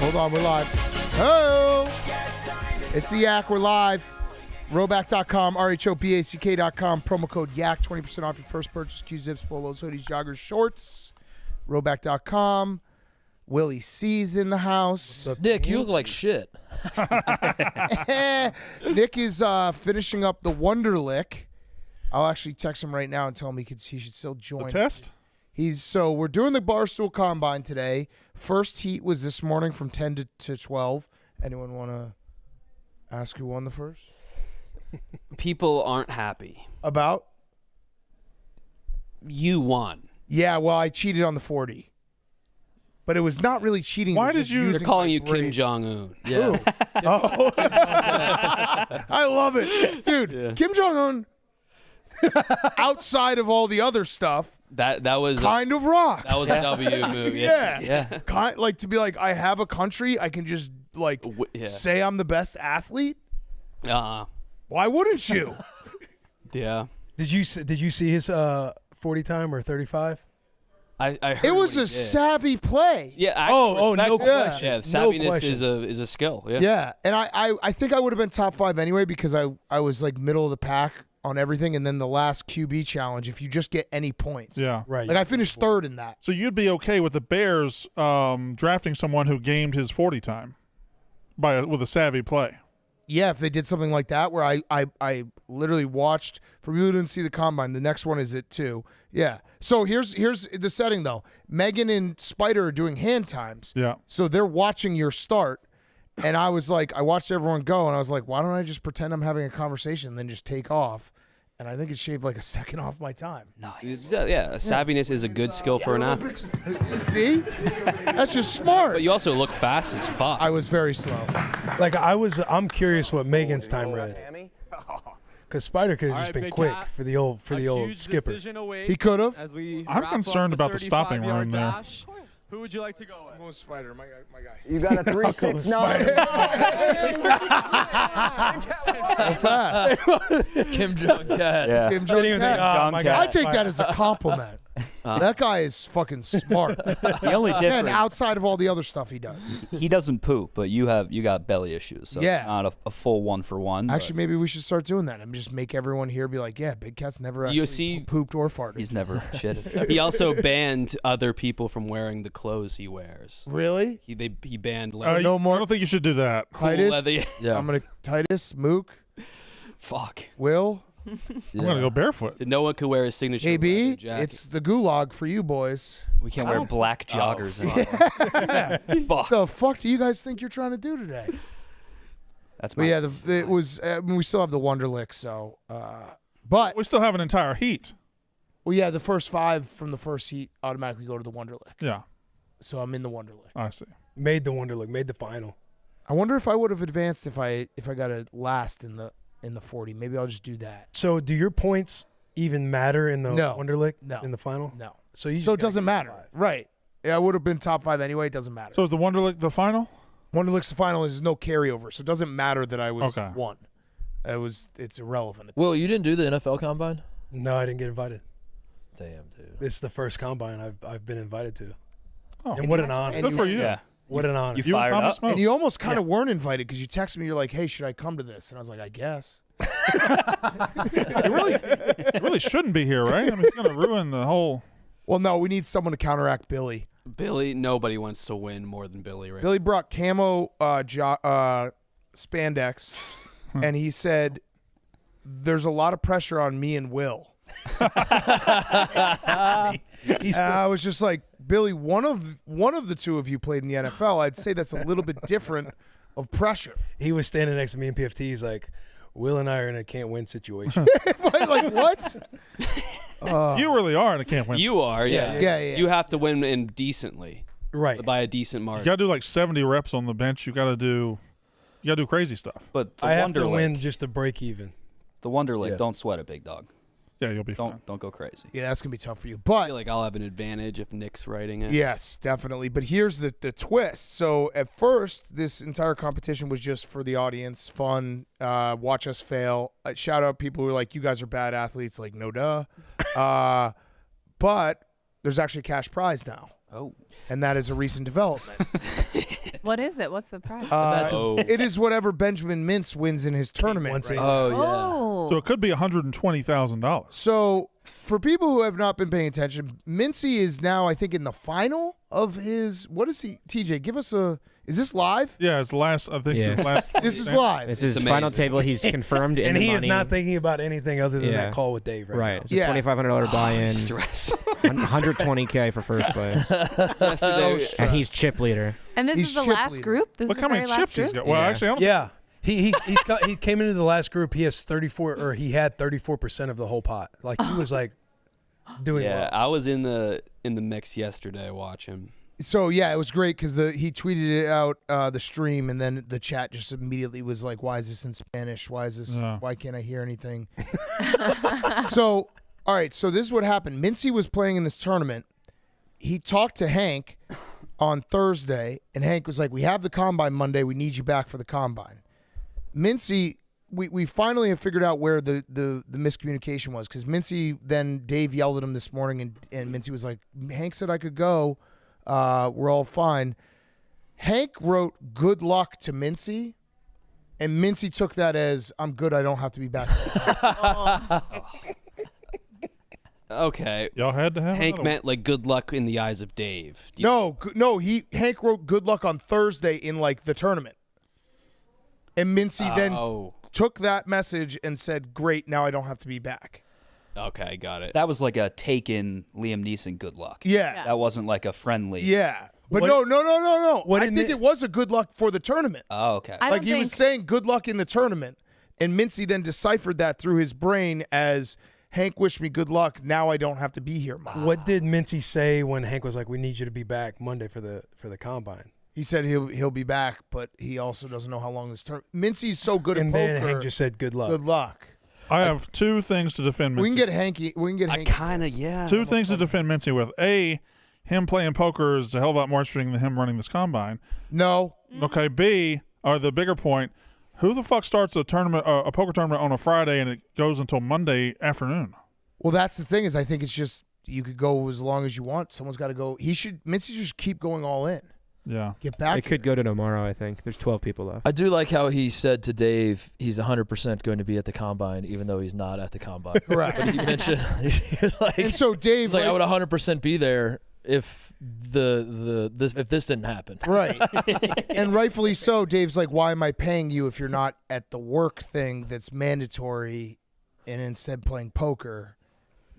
Hold on, we're live. Oh, it's the Yak. We're live. Roback.com, RHOBACK.com, promo code YAK, 20% off your first purchase. Q-Zips, polos, hoodies, joggers, shorts. Roback.com. Willie C's in the house. Nick, you look like shit. Nick is finishing up the Wonderlick. I'll actually text him right now and tell him he should still join. The test? So we're doing the Barstool Combine today. First heat was this morning from 10 to 12. Anyone want to ask who won the first? People aren't happy. About? You won. Yeah, well, I cheated on the 40. But it was not really cheating. Why did you? They're calling you Kim Jong-un. Yeah. Oh. I love it. Dude, yeah. Kim Jong-un, outside of all the other stuff, that was kind of rock. That was a W move. Yeah. Like to be like, I have a country, I can just like say I'm the best athlete. Why wouldn't you? Yeah. Did you see his 40 time or 35? I heard it was a savvy play. Yeah. No question. Yeah, savviness is a skill. Yeah. Yeah, and I think I would have been top 5 anyway because I was like middle of the pack on everything, and then the last QB challenge, if you just get any points. Yeah. Right. Like I finished 3rd in that. So you'd be okay with the Bears drafting someone who gamed his 40 time with a savvy play? Yeah, if they did something like that where I literally watched, for people who didn't see the Combine, the next one is it too. Yeah. So here's the setting though. Megan and Spider are doing hand times. Yeah. So they're watching your start. And I was like, I watched everyone go, and I was like, why don't I just pretend I'm having a conversation and then just take off? And I think it shaved like a second off my time. Nice. Yeah, savviness is a good skill for an athlete. See? That's just smart. But you also look fast as fuck. I was very slow. Like I'm curious what Megan's time read. Because Spider could have just been quick for the old skipper. He could have. I'm concerned about the stopping run there. Who would you like to go with? I'm going Spider, my guy. You got a 3.69. So fast. Kim Jong-cat. Yeah. Kim Jong-cat. my God. I take that as a compliment. That guy is fucking smart. The only And difference, outside of all the other stuff he does. he doesn't poop, but you got belly issues, so Yeah. it's not a full 1-for-1. Actually, maybe we should start doing that and just make everyone here be like, yeah, Big Cat's never actually pooped or farted. he's never shitted. He also banned other people from wearing the clothes he wears. Really? He banned no more. I don't think you should do that. Titus? leather. Yeah. I'm going to Titus, Mook, Fuck. Will. I'm going to go barefoot. So no one could wear his signature leather KB, jacket. it's the gulag for you boys. We can't wear black joggers. What the fuck do you guys think you're trying to do today? That's But my yeah, it was. We still have the Wonderlick, so. But We still have an entire heat. well, yeah, the first 5 from the first heat automatically go to the Wonderlick. Yeah. So I'm in the Wonderlick. I see. Made the Wonderlick, made the final. I wonder if I would have advanced if I got a last in the 40. Maybe I'll just do that. So do your points even matter in the No. Wonderlick? No. In the final? No. So you So it doesn't matter, right? Yeah, I would have been top 5 anyway. It doesn't matter. So is the Wonderlick the final? Wonderlick's the final. There's no carryover, so it doesn't matter that I was Okay. 1. It's irrelevant. Will, you didn't do the NFL Combine? No, I didn't get invited. Damn, dude. It's the first combine I've been invited to. Oh, And what an honor. good for you. Yeah. What an honor. You You and fired Thomas up? Smoke. And you almost kind of weren't invited because you texted me. You're like, "Hey, should I come to this?" And I was like, "I guess." You really shouldn't be here, right? I mean, it's going to ruin the whole. Well, no, we need someone to counteract Billy. Billy, nobody wants to win more than Billy right Billy brought camo spandex, and he said, "There's a lot of pressure on me and Will." I was just like, Billy, one of the two of you played in the NFL. I'd say that's a little bit different of pressure. He was standing next to me in PFT. He's like, Will and I are in a can't-win situation. Like, what? You really are in a can't win. You are, yeah. Yeah. You have to win in decently, Right. by a decent You margin. got to do like 70 reps on the bench. You got to do crazy stuff. But the I have to Wonderlick, win just to break even. the Wonderlick, Yeah. don't sweat it, big dog. Yeah, you'll be fine. Don't go crazy. Yeah, that's gonna be tough for you. I But feel like I'll have an advantage if Nick's writing it. yes, definitely. But here's the twist. So at first, this entire competition was just for the audience, fun, watch us fail. Shout out people who are like, you guys are bad athletes. Like, no duh. But there's actually a cash prize now. Oh. And that is a recent development. What is it? What's the prize? It is whatever Benjamin Mintz wins in his tournament. Once right? a- Oh, yeah. Oh. So it could be $120,000. So for people who have not been paying attention, Mincy is now, I think, in the final of his. What is he? TJ, give us a. Is this live? Yeah, it's the last. I think it's the last. This is live. It's his It's final amazing. table. He's confirmed in And the he money. is not thinking about anything other than Yeah. that call with Dave right. now. It's Yeah. a $2,500 buy-in. Stress. $120K for first place, Yesterday, and he's chip leader. And this He's is the chip last leader. group? This Look is how the many very chips last he's group? got. Well, Yeah. actually, I don't. Yeah. He came into the last group. He has 34, or he had 34% of the whole pot. Like he was like doing yeah, well. I was in the mix yesterday watching. So yeah, it was great because he tweeted it out the stream, and then the chat just immediately was like, "Why is this in Spanish? Why is this? Yeah. Why can't I hear anything?" So all right, so this is what happened. Mincy was playing in this tournament. He talked to Hank on Thursday, and Hank was like, "We have the combine Monday. We need you back for the combine." Mincy, we finally have figured out where the miscommunication was, because Mincy, then Dave yelled at him this morning, and Mincy was like, "Hank said I could go. We're all fine." Hank wrote "good luck" to Mincy, and Mincy took that as "I'm good. I don't have to be back." Okay. Y'all had to have Hank another meant like good luck in the eyes of Dave. Do you- No. Hank wrote "good luck" on Thursday in like the tournament, and Mincy then Oh. took that message and said, "Great, now I don't have to be back." Okay, got it. That was like a taken Liam Neeson good luck. Yeah. That wasn't like a friendly. Yeah. But What- no. what I did think Mi- it was a good luck for the tournament. Oh, okay. I Like don't he think was saying good luck in the tournament, and Mincy then deciphered that through his brain as Hank wished me good luck. Now I don't have to be here, Mom. What did Mincy say when Hank was like, "We need you to be back Monday for the combine"? He said he'll be back, but he also doesn't know how long this term. Mincy's so good And at then poker. Hank just said, "Good luck." good luck. I have two things to defend Mincy. We can get Hanky. I kind of, yeah. Two things to defend Mincy with. A, him playing poker is a hell of a lot more interesting than him running this combine. No. Okay. B, or the bigger point, who the fuck starts a tournament, a poker tournament on a Friday and it goes until Monday afternoon? Well, that's the thing is I think it's just you could go as long as you want. Someone's got to go. Mincy just keep going all in. Yeah. Get back. It could go to tomorrow. I think there's 12 people left. I do like how he said to Dave he's 100% going to be at the combine, even though he's not at the combine. Correct. But he mentioned he was like, And so Dave, he's like, I would 100% be there if if this didn't happen. right, and rightfully so. Dave's like, why am I paying you if you're not at the work thing that's mandatory, and instead playing poker?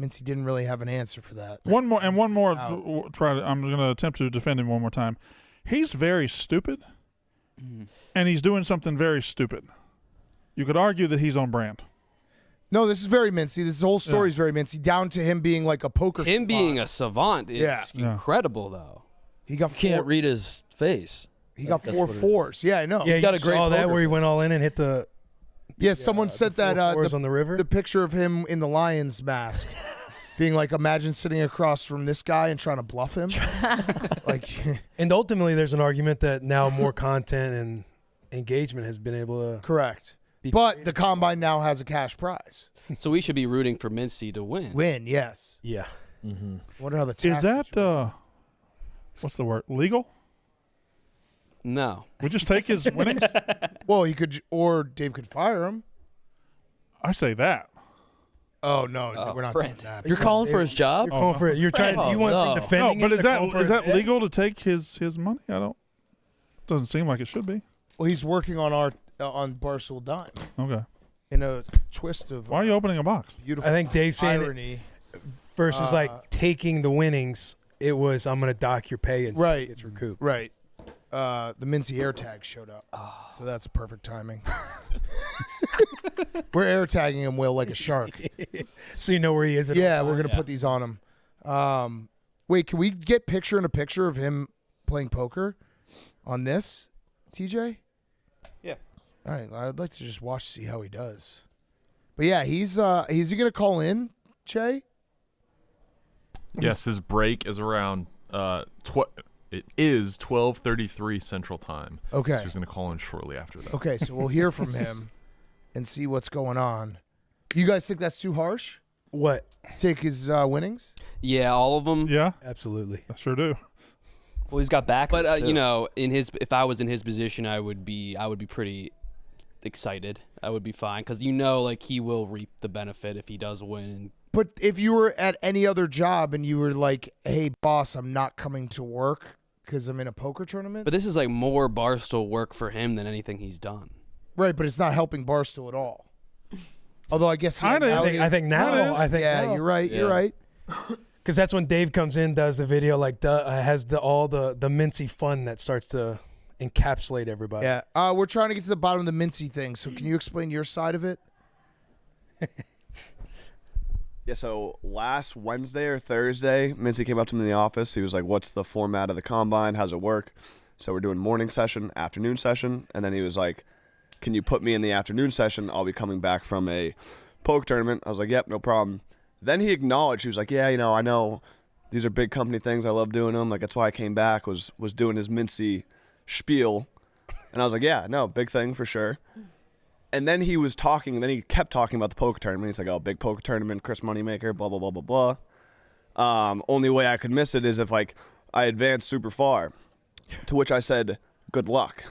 Mincy didn't really have an answer for that. One more. I'm Out. going to attempt to defend him one more time. He's very stupid, and he's doing something very stupid. You could argue that he's on brand. No, this is very Mincy. This whole story is very Mincy, down to him being like a poker. Him being savant. a savant is Yeah. incredible, though. He got You can't four, read his face. He got That's four what it is. fours. Yeah, I know. Yeah, got you a great saw that poker where he went all in and hit the Yeah, someone sent that fours on the river. the picture of him in the Lions mask, being like, imagine sitting across from this guy and trying to bluff him. Like, And ultimately, there's an argument that now more content and engagement has been able to. correct. But the combine now has a cash prize. So we should be rooting for Mincy to win. Win, yes. Yeah. Wonder how the tax Is that situation- what's the word? Legal? No. We just take his winnings? well, he could, or Dave could fire him. I say that. Oh no, we're not doing Brandon. that. You're calling for his job? You're calling for it. You're trying. Oh, You went no. from No, defending. but him is to calling for that his head? legal to take his money? I don't. Doesn't seem like it should be. Well, he's working on our on Barstool Dime Okay. in a twist of Why are you opening a box? beautiful I think Dave's saying it irony. versus like taking the winnings. It was I'm going to dock your pay until Right. it gets recouped. Right. The Mincy air tag showed up, so that's perfect timing. We're air tagging him, Will, like a shark. So you know where he is. At Yeah, all we're times. gonna put these on him. Wait, can we get picture in a picture of him playing poker on this, TJ? Yeah. All right, I'd like to just watch to see how he does. But yeah, is he gonna call in, Che? Yes, his break is around it is 12:33 Central Time. Okay. So he's going to call in shortly after that. Okay, so we'll hear from him and see what's going on. You guys think that's too harsh? What? Take his winnings? Yeah, all of them. Yeah, Absolutely. I sure do. Well, he's got back. But you know, if I was in his position, I would be pretty excited. I would be fine because like he will reap the benefit if he does win. But if you were at any other job and you were like, "Hey, boss, I'm not coming to work because I'm in a poker tournament," But this is like more Barstool work for him than anything he's done. right? But it's not helping Barstool at all. Although I guess Kinda. now I think now. yeah, you're right. Yeah. You're right. Because that's when Dave comes in, does the video, like has all the Mincy fun that starts to encapsulate everybody. Yeah, we're trying to get to the bottom of the Mincy thing. So can you explain your side of it? Yeah, so last Wednesday or Thursday, Mincy came up to me in the office. He was like, "What's the format of the combine? How's it work?" So we're doing morning session, afternoon session, and then he was like, "Can you put me in the afternoon session? I'll be coming back from a poke tournament." I was like, "Yep, no problem." Then he acknowledged, he was like, "Yeah, I know these are big company things. I love doing them. Like, that's why I came back, was doing his Mincy spiel." And I was like, "Yeah, no, big thing for sure." And then he was talking, and then he kept talking about the poker tournament. He's like, "Oh, big poker tournament, Chris Moneymaker, blah, blah, blah, blah, blah." Only way I could miss it is if, like, I advanced super far. To which I said, "Good luck."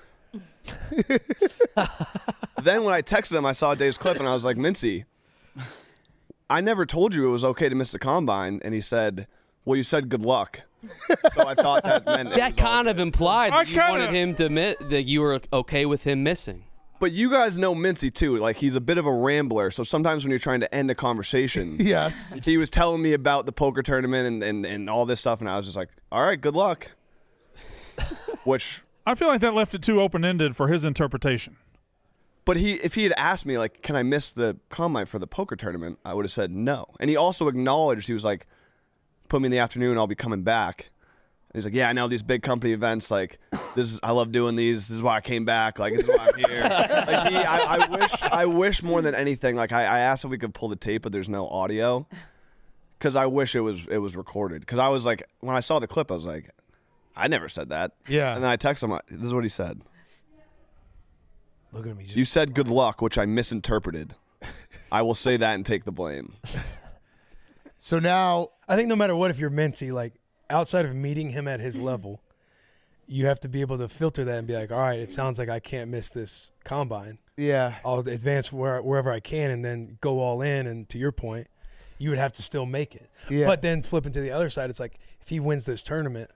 Then when I texted him, I saw Dave's clip, and I was like, "Mincy, I never told you it was okay to miss the combine." And he said, "Well, you said good luck." So I thought that meant That kind of implied that you wanted him to admit that you were okay with him missing. But you guys know Mincy too. Like, he's a bit of a rambler. So sometimes when you're trying to end a conversation, Yes. he was telling me about the poker tournament and all this stuff, and I was just like, "All right, good luck." Which I feel like that left it too open-ended for his interpretation. But if he had asked me, like, "Can I miss the combine for the poker tournament?" I would have said no. And he also acknowledged, he was like, "Put me in the afternoon, I'll be coming back." And he's like, "Yeah, I know these big company events, like, I love doing these. This is why I came back. Like, this is why I'm here." Like, I wish more than anything, like, I asked if we could pull the tape, but there's no audio. Because I wish it was recorded. Because I was like, when I saw the clip, I was like, I never said that. Yeah. And then I texted him, this is what he said. Look at him. "You said good luck, which I misinterpreted. I will say that and take the blame." So now, I think no matter what, if you're Mincy, like outside of meeting him at his level, you have to be able to filter that and be like, all right, it sounds like I can't miss this combine. yeah, I'll advance wherever I can and then go all in. And to your point, you would have to still make it. Yeah. But then flipping to the other side, it's like if he wins this tournament,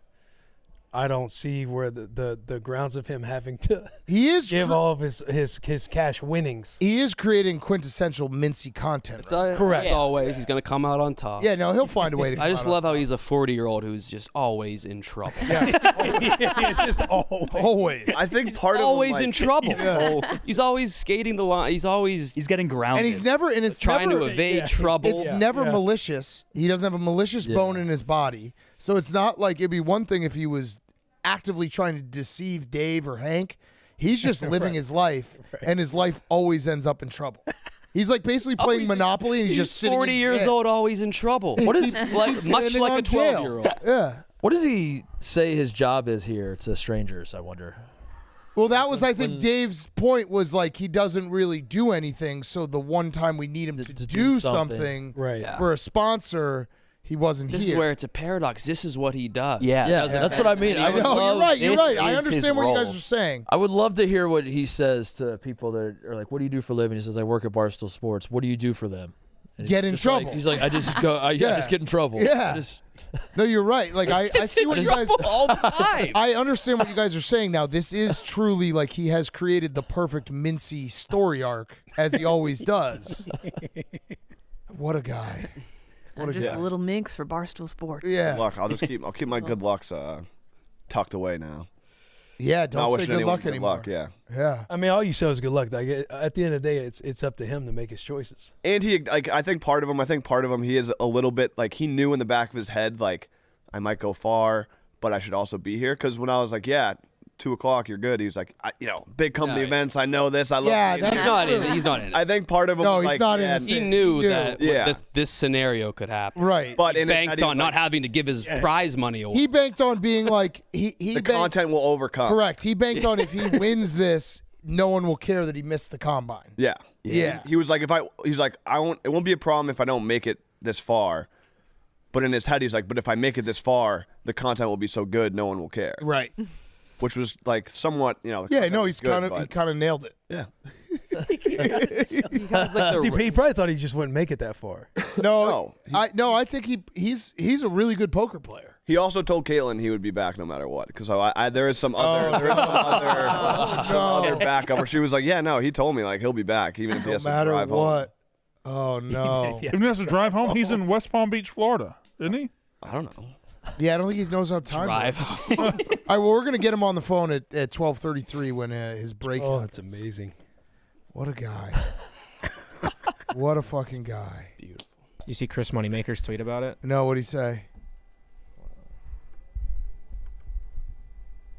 I don't see where the grounds of him having to he is give all of his cash winnings. he is creating quintessential Mincy content. Right? Correct. As always, he's going to come out on top. Yeah, no, he'll find a way to. I just come out love on how he's a 40-year-old who's just always in trouble. Just always. always. I think part of him, Always like, in trouble. He's always skating the line. He's getting grounded. And he's never, and it's trying never, to evade trouble. It's never yeah. malicious. He doesn't have a malicious bone in his body. So it's not like it'd be one thing if he was actively trying to deceive Dave or Hank. He's just living his life, and his life always ends up in trouble. He's like basically playing Monopoly, and he's just sitting 40 in years jail. old, always in trouble. What is He's much standing like on a jail. 12-year-old. Yeah. what does he say his job is here to strangers? I wonder. Well, that was, I think, Dave's point was like he doesn't really do anything. So the one time we need him to do something Right. for a sponsor, he wasn't This here. is where it's a paradox. This is what he does. Yeah. Yeah, that's what I mean. I would know, you're love- right. You're this right. I is his understand what you guys role. are saying. I would love to hear what he says to people that are like, "What do you do for a living?" He says, "I work at Barstool Sports." What do you do for them? And Get he's in just trouble. Like, he's like, "I just go. I Yeah. just get in trouble." Yeah. I just- No, you're right. Like I see what you guys. all the time. I understand what you guys are saying now. This is truly like he has created the perfect Mincy story arc, as he always does. What a guy. I'm just a little minx for Barstool Sports. Yeah. Good luck. I'll keep my good lucks tucked away now. Yeah, Not don't say wishing good anyone luck good anymore. luck, yeah. Yeah. I mean, all you show is good luck. Like at the end of the day, it's up to him to make his choices. And he, like, I think part of him, he is a little bit, like, he knew in the back of his head, like, I might go far, but I should also be here. Because when I was like, yeah, 2:00, you're good. He was like, big company events. I know this. I love Yeah, being that's here. He's not in it. He's not in it. I think part of him No, was he's like, not yeah, innocent. He knew Yeah. that Yeah. this scenario could happen. Right. But He in it, banked he was on not like, having to give his prize money away. He banked on being like he the banked, content will overcome. correct. He banked on if he wins this, no one will care that he missed the combine. Yeah. Yeah. He was like, it won't be a problem if I don't make it this far. But in his head, he's like, but if I make it this far, the content will be so good, no one will care. Right. Which was like somewhat, you know. Yeah, no, he good, kind of nailed it. Yeah. He probably thought he just wouldn't make it that far. No, I think he's a really good poker player. He also told Caitlin he would be back no matter what. Because there is some other other backup where she was like, yeah, no, he told me like he'll be back even if he has to drive home. No matter what. Oh no. If he has to drive home, he's in West Palm Beach, Florida, isn't he? I don't know. Yeah, I don't think he knows how time Drive. works. All right, well, we're gonna get him on the phone at 12:33 when his break. Oh, happens. that's amazing. What a guy. What a fucking guy. Beautiful. You see Chris Moneymaker's tweet about it? No, what'd he say?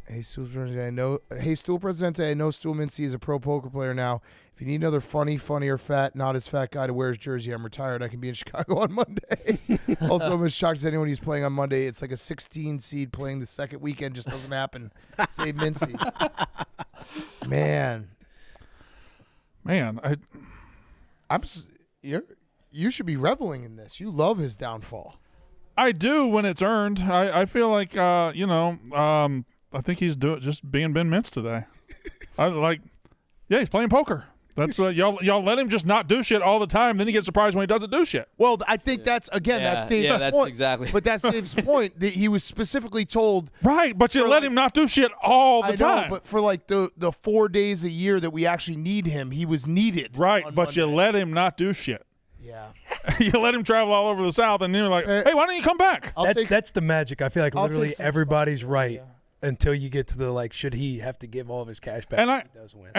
Hey, Stool Presidente, I know Stool Mincy is a pro poker player now. If you need another funny or fat, not as fat guy to wear his jersey, I'm retired. I can be in Chicago on Monday. Also, I'm as shocked as anyone who's playing on Monday. It's like a 16 seed playing the second weekend. Just doesn't happen. Save Mincy. Man, you should be reveling in this. You love his downfall. I do when it's earned. I feel like I think he's just being Ben Mintz today. He's playing poker. That's y'all let him just not do shit all the time. Then he gets surprised when he doesn't do shit. Well, I think that's Dave's that's point. exactly. But that's Dave's point. That he was specifically told. Right, but you let him not do shit all the time. I know, but for like the 4 days a year that we actually need him, he was needed. Right, but Monday. you let him not do shit. Yeah. You let him travel all over the South, and you're like, hey, why don't you come back? That's the magic. I feel like I'll literally take some everybody's stuff. right Yeah. until you get to the should he have to give all of his cash back? And if he does win.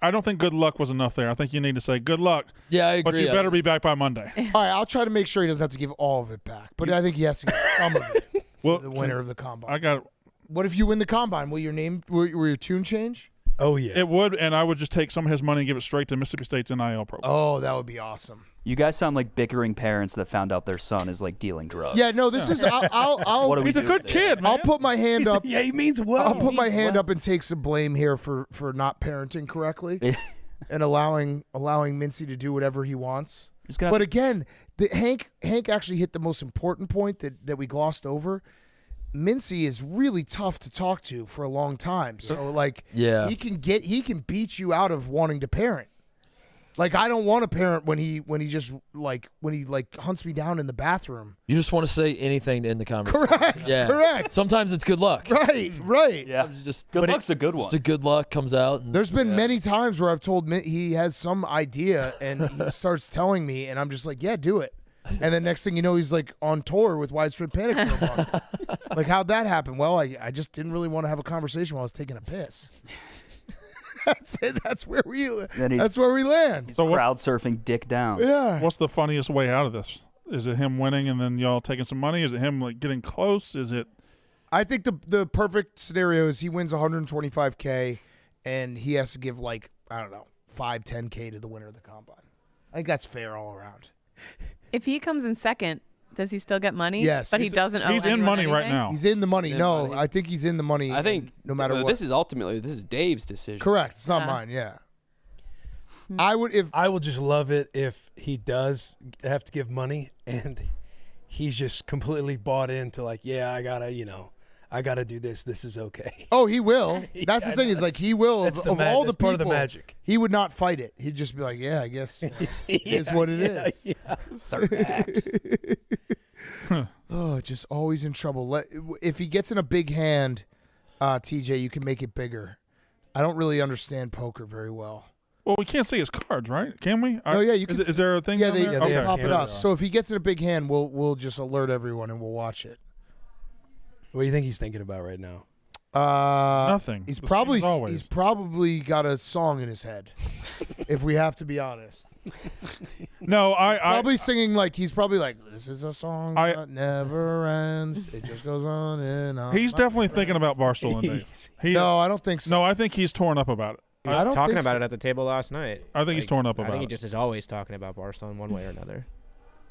I don't think good luck was enough there. I think you need to say good luck. Yeah, I agree. But you better be back by Monday. All right, I'll try to make sure he doesn't have to give all of it back, but I think he has to give some of it to the winner of the combine. I got. What if you win the combine? Will your tune change? Oh yeah, it would, and I would just take some of his money and give it straight to Mississippi State's NIL program. Oh, that would be awesome. You guys sound like bickering parents that found out their son is like dealing drugs. Yeah, no, this is. I'll He's a good kid, man. I'll put my hand up. Yeah, he means well. I'll put my hand up and take some blame here for not parenting correctly and allowing Mincy to do whatever he wants. But again, Hank actually hit the most important point that we glossed over. Mincy is really tough to talk to for a long time. So he can beat you out of wanting to parent. Like, I don't want to parent when he hunts me down in the bathroom. You just want to say anything to end the conversation. Correct. Yeah. Correct. Sometimes it's good luck. Right. Yeah. Just Good luck's a good one. Just a good luck comes out. And, There's been many times where I've told he has some idea and he starts telling me, and I'm just like, yeah, do it. And then next thing you know, he's like on tour with Widespread Panic for a month. Like, how'd that happen? Well, I just didn't really want to have a conversation while I was taking a piss. That's it. That's where we land. He's crowd surfing dick down. Yeah. What's the funniest way out of this? Is it him winning and then y'all taking some money? Is it him getting close? Is it? I think the perfect scenario is he wins $125K and he has to give 5-10K to the winner of the combine. I think that's fair all around. If he comes in second, does he still get money? Yes. But he doesn't owe He's in anyone money right anything? now. He's in the money. He's in No, money. I think he's in the money. I think no matter what. This is Dave's decision. Correct. It's not mine. Yeah. I will just love it if he does have to give money and he's just completely bought into I gotta do this. This is okay. Oh, he will. That's the thing is he will. That's Of the all the that's part people, of the magic. he would not fight it. He'd just be like, yeah, I guess it is what it is. Yeah. Third act. Oh, just always in trouble. If he gets in a big hand, TJ, you can make it bigger. I don't really understand poker very well. Well, we can't see his cards, right? Can we? Oh yeah, you can. Is there a thing? Yeah, down there? they Okay. pop it up. cameras. So if he gets in a big hand, we'll just alert everyone and we'll watch it. What do you think he's thinking about right now? Nothing. He's The same as always. he's probably got a song in his head. If we have to be honest, No, probably singing he's probably like, this is a song that never ends. It just goes on and on. He's definitely thinking about Barstool and Dave. No, I don't think so. No, I think he's torn up about it. He was I don't talking think about so. it at the table last night. I think he's torn up I about think he it. just is always talking about Barstool in one way or another.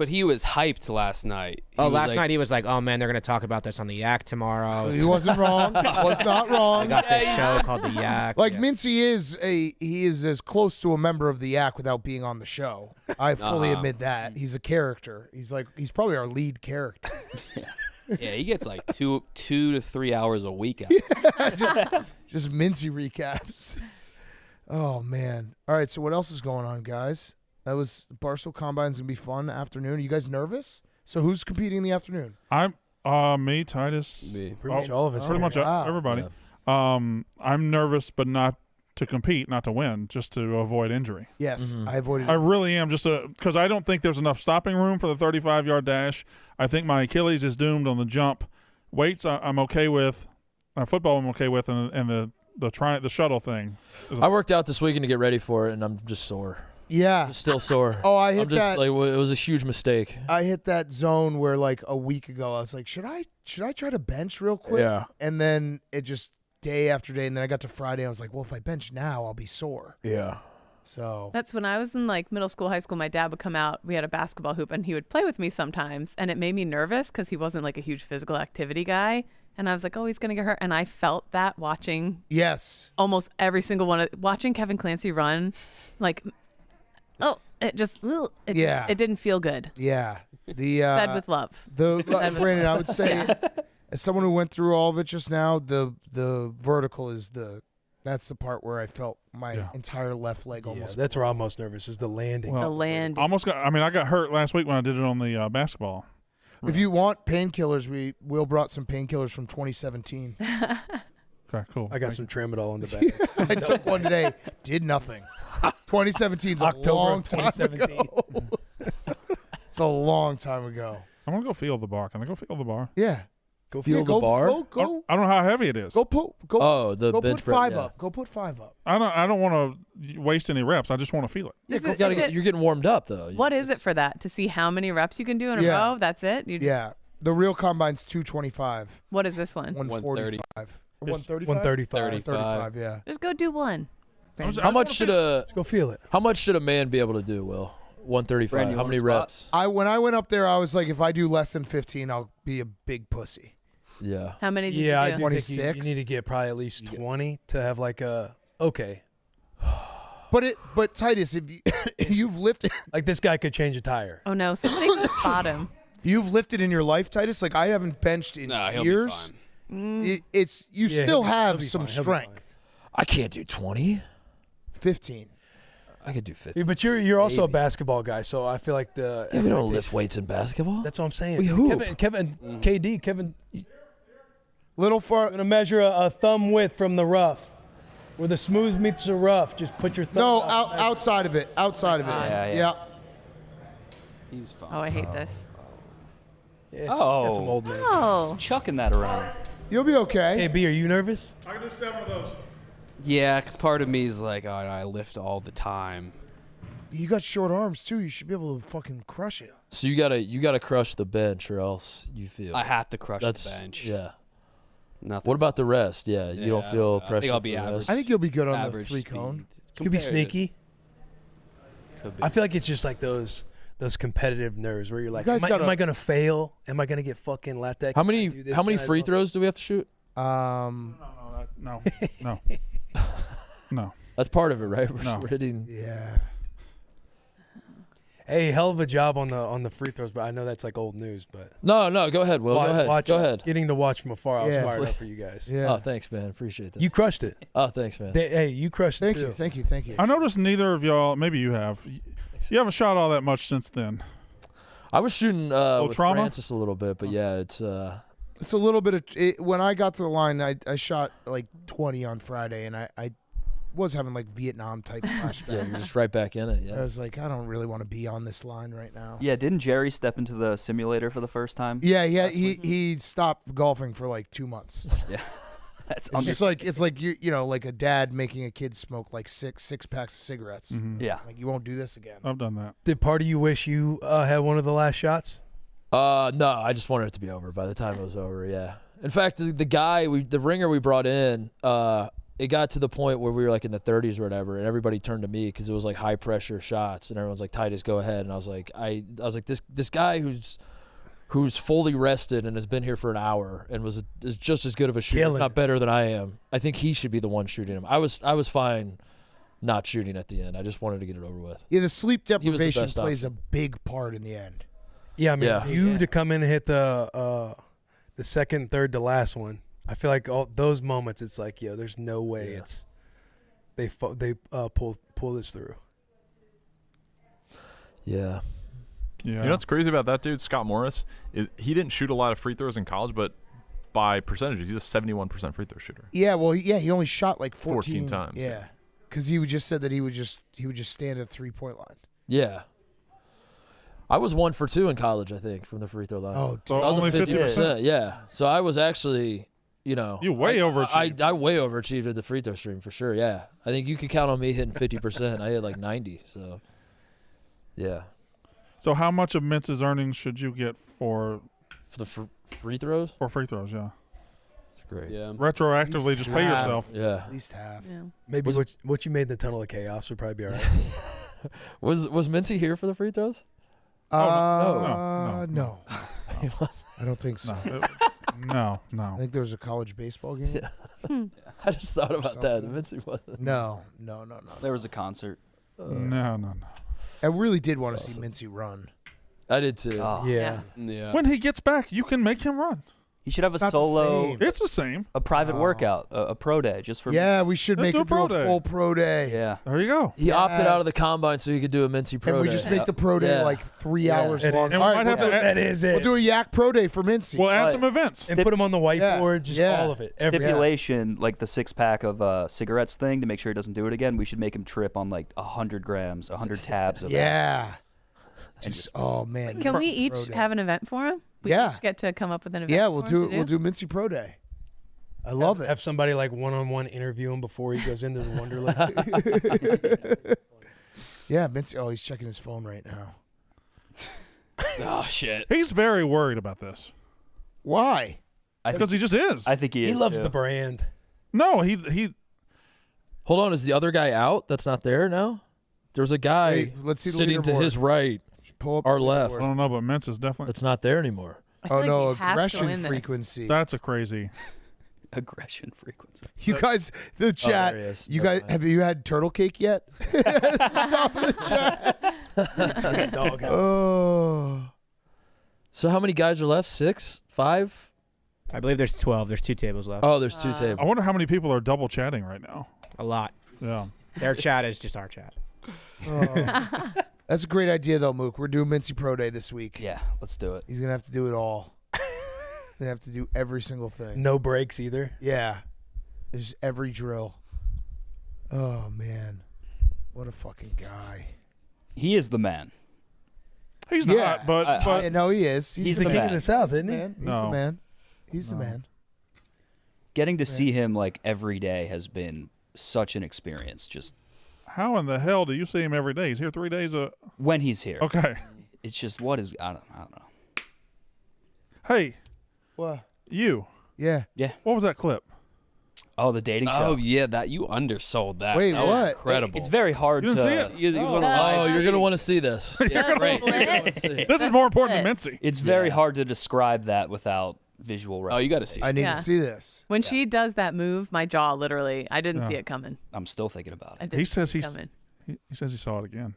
But he was hyped last night. Last night he was like, "Oh man, they're gonna talk about this on the Yak tomorrow." He wasn't wrong. Was not wrong. I got this show called the Yak. Like Mincy is as close to a member of the Yak without being on the show. I fully admit that. He's a character. He's probably our lead character. Yeah, he gets like 2 to 3 hours a week. Just Mincy recaps. Oh man. All right, so what else is going on, guys? That was Barstool Combine's gonna be fun afternoon. Are you guys nervous? So who's competing in the afternoon? I'm me, Titus. Me. Pretty much all of us. Pretty much wow. everybody. Yeah. I'm nervous, but not to compete, not to win, just to avoid injury. Yes, I avoided. I really am, just because I don't think there's enough stopping room for the 35-yard dash. I think my Achilles is doomed on the jump. Weights I'm okay with. Football I'm okay with, and the shuttle thing. I worked out this weekend to get ready for it, and I'm just sore. Yeah. Just still sore. Oh, I I'm hit just that. like, it was a huge mistake. I hit that zone where like a week ago I was like, should I try to bench real quick? Yeah. And then it just day after day, and then I got to Friday. I was like, well, if I bench now, I'll be sore. Yeah. So That's when I was in like middle school, high school. My dad would come out. We had a basketball hoop, and he would play with me sometimes, and it made me nervous because he wasn't like a huge physical activity guy. And I was like, oh, he's gonna get hurt. And I felt that watching yes, almost every single one. Watching Kevin Clancy run, like, it just, it didn't feel good. yeah. The Said with love. Brandon, I would say, as someone who went through all of it just now, the vertical is that's the part where I felt my entire left leg almost. That's where I'm most nervous is the landing. The landing. I got hurt last week when I did it on the basketball. If you want painkillers, Will brought some painkillers from 2017. Okay, cool. I got some tramadol in the back. I took one today. Did nothing. 2017's a October long of time 2017. ago. It's a long time ago. I'm gonna go feel the bar. Can I go feel the bar? Yeah. Go Feel the bar? Go. I don't know how heavy it is. Go put The bench put press, 5 yeah. up. Go put 5 up. I don't want to waste any reps. I just want to feel it. You're getting warmed up though. What is it for that? To see how many reps you can do in a Yeah. row? That's it? You just, Yeah. The real combine's 225. What is this one? 145. 135? 135. 35, yeah. Just go do one. How much should a Let's go feel it. How much should a man be able to do, Will? 135. Brandon, you How want many a spot? reps? When I went up there, I was like, if I do less than 15, I'll be a big pussy. Yeah. How many did Yeah, I you do? do think you 26? need to get probably at least 20 to have like a okay. But Titus, if you've lifted, Like this guy could change a tire. Oh no, somebody go spot him. you've lifted in your life, Titus. Like I haven't benched in Nah, he'll years. be fine. It's you Yeah, still he'll have be some fine, he'll be fine. strength. I can't do 20. 15. I could do 50. Yeah, but you're also a Maybe. basketball guy, so I feel like the Yeah, we don't lift expectation- weights in basketball. That's what I'm saying. We hoop. Kevin, Kevin, Little far. I'm gonna measure a thumb width from the rough, where the smooth meets the rough. Just put your thumb. No, up. outside of it. Outside of it. Yeah. He's fine. Oh, I hate this. Yeah, Oh. that's some old man. Oh. Chucking that around. You'll be okay. Hey B, are you nervous? I can do 7 of those. Yeah, because part of me is like, oh, I lift all the time. You got short arms too. You should be able to fucking crush it. So you gotta crush the bench, or else you feel. I have to crush That's the bench. Yeah. Nothing. What about the rest? Yeah, you don't Yeah, feel I pressure. think I'll be for the average. rest? I think you'll be good on the average 3 speed. cone. Could be Compared- sneaky. Could be. I feel like it's just like those competitive nerves where you're like, guys am gotta- I gonna fail? Am I gonna get fucking laughed at? How Can I many do this? how many Can I free do- throws do we have to shoot? No. No. That's part of it, right? We're, No. we're hitting. Yeah. Hey, hell of a job on the free throws, but I know that's like old news. But No, go ahead, Will. Go ahead. Go ahead. Getting to watch from afar, I was Yeah. fired up for you guys. Yeah. Oh, thanks, man. Appreciate that. You crushed it. Oh, thanks, man. Hey, you crushed Thank it too. you. Thank you. Thank you. I noticed neither of y'all, maybe you have. You haven't shot all that much since then. I was shooting with trauma? Francis a little bit, but yeah, it's It's a little bit of when I got to the line, I shot like 20 on Friday, and I was having like Vietnam type flashbacks. yeah, you're just right back in it. I Yeah. was like, I don't really want to be on this line right now. Yeah, didn't Jerry step into the simulator for the first time? Yeah, he stopped golfing for like 2 months. Yeah. That's It's just like you know like a dad making a kid smoke like six packs of cigarettes. Yeah. Like you won't do this again. I've done that. Did part of you wish you had one of the last shots? No, I just wanted it to be over by the time it was over. Yeah. In fact, the guy the ringer we brought in, it got to the point where we were like in the 30s or whatever, and everybody turned to me because it was like high pressure shots, and everyone's like, Titus, go ahead. And I was like, this guy who's fully rested and has been here for an hour and is just as good of a shooter, if not better than I am. I think he should be the one shooting him. I was fine not shooting at the end. I just wanted to get it over with. Yeah, the sleep He was the deprivation best plays a big part in the end. Yeah, I mean, Yeah. you to come in and hit the second, third to last one. I feel like all those moments, it's like, yo, there's no way they pull this through. Yeah. Yeah. You know what's crazy about that dude, Scott Morris? He didn't shoot a lot of free throws in college, but by percentages, he's a 71% free throw shooter. Yeah, well, he only shot like 14 times. Yeah, because he just said that he would just stand at the 3-point line. Yeah. I was 1 for 2 in college, I think, from the free throw line. Oh, So I was only a 50%. Yeah. So I was actually, you way overachieved. I way overachieved at the free throw stream for sure. Yeah. I think you could count on me hitting 50%. I hit like 90. So, yeah. So how much of Mintz's earnings should you get for the free throws? For free throws, yeah. That's great. Yeah. Retroactively, just pay yourself. Yeah. At least half. Yeah. Maybe what you made in the Tunnel of Chaos would probably be all right. Was Mincy here for the free throws? No. He was. I don't think so. No. I think there was a college baseball game. Yeah. I just thought about that. Mincy wasn't. No. There was a concert. No. I really did want to see Mincy run. I did too. Oh. Yeah. Yeah. When he gets back, you can make him run. He should have It's a not the solo, same. It's the same. a private workout, a pro day just for. Yeah, we should Let's make do a him do pro a day. full pro day. Yeah. There you go. He opted out of the Yes. combine so he could do a Mincy pro And we day. just make the pro day Yeah. like 3 Yeah. hours It long. is. And we All might right, have to That is it. we'll do a Yak pro day for Mincy. We'll add Right. some events. And put them on the whiteboard, just Yeah. all of it. Stipulation, like the 6-pack of cigarettes thing, to make sure he doesn't do it again. We should make him trip on like 100 grams, 100 tabs of yeah. Just, oh man. Can we Pro each day. have an event for him? We Yeah. each get to come up with an event. Yeah, for him to we'll do Mincy pro day. I love it. Have somebody like one-on-one interview him before he goes into the Wonderland. Yeah, Mincy. Oh, he's checking his phone right now. Oh shit. He's very worried about this Why? because he just is. I think he He is. loves too. the brand. No, he. Hold on, is the other guy out? That's not there now. There was a guy Wait, let's see the sitting to leaderboard. his right, Pull up our the left. I leaderboard. don't know, but Mintz is definitely. That's not there anymore. I feel Oh like no, he has to aggression win this. frequency. That's a crazy. Aggression frequency. You guys, the chat. there he is. You Never guys, mind. have you had turtle cake yet? Top of the chat. Doghouse. Oh. So how many guys are left? 6? 5? I believe there's 12. There's 2 tables left. Oh, there's 2 I tables. wonder how many people are double chatting right now. A lot. Yeah. Their chat is just our chat. Oh. That's a great idea though, Mook. We're doing Mincy pro day this week. Yeah, let's do it. He's gonna have to do it all. They have to do every single thing. No breaks either. Yeah. There's every drill. Oh man. What a fucking guy. He is the man. He's Yeah. not, but Yeah, no, he is. He's the king of the South, isn't he? man. He's No. the man. He's the man. Getting to see him like every day has been such an experience. Just how in the hell do you see him every day? He's here 3 days. when he's here. Okay. It's just what is I don't know. Hey, What? you. Yeah. What was that clip? Oh, the dating Oh show. yeah, that you undersold that. Wait, That was what? incredible. It's very hard You to. didn't see it? You wanna Oh, lie? you're going to want to see this. Yeah, great. This is more important than Mincy. It's very hard to describe that without visual. Oh, you got to see. I need Yeah. to see this. When she does that move, my jaw literally, I didn't Yeah. see it coming. I'm still thinking about I it. didn't He says see it he's. coming. He says he saw it again.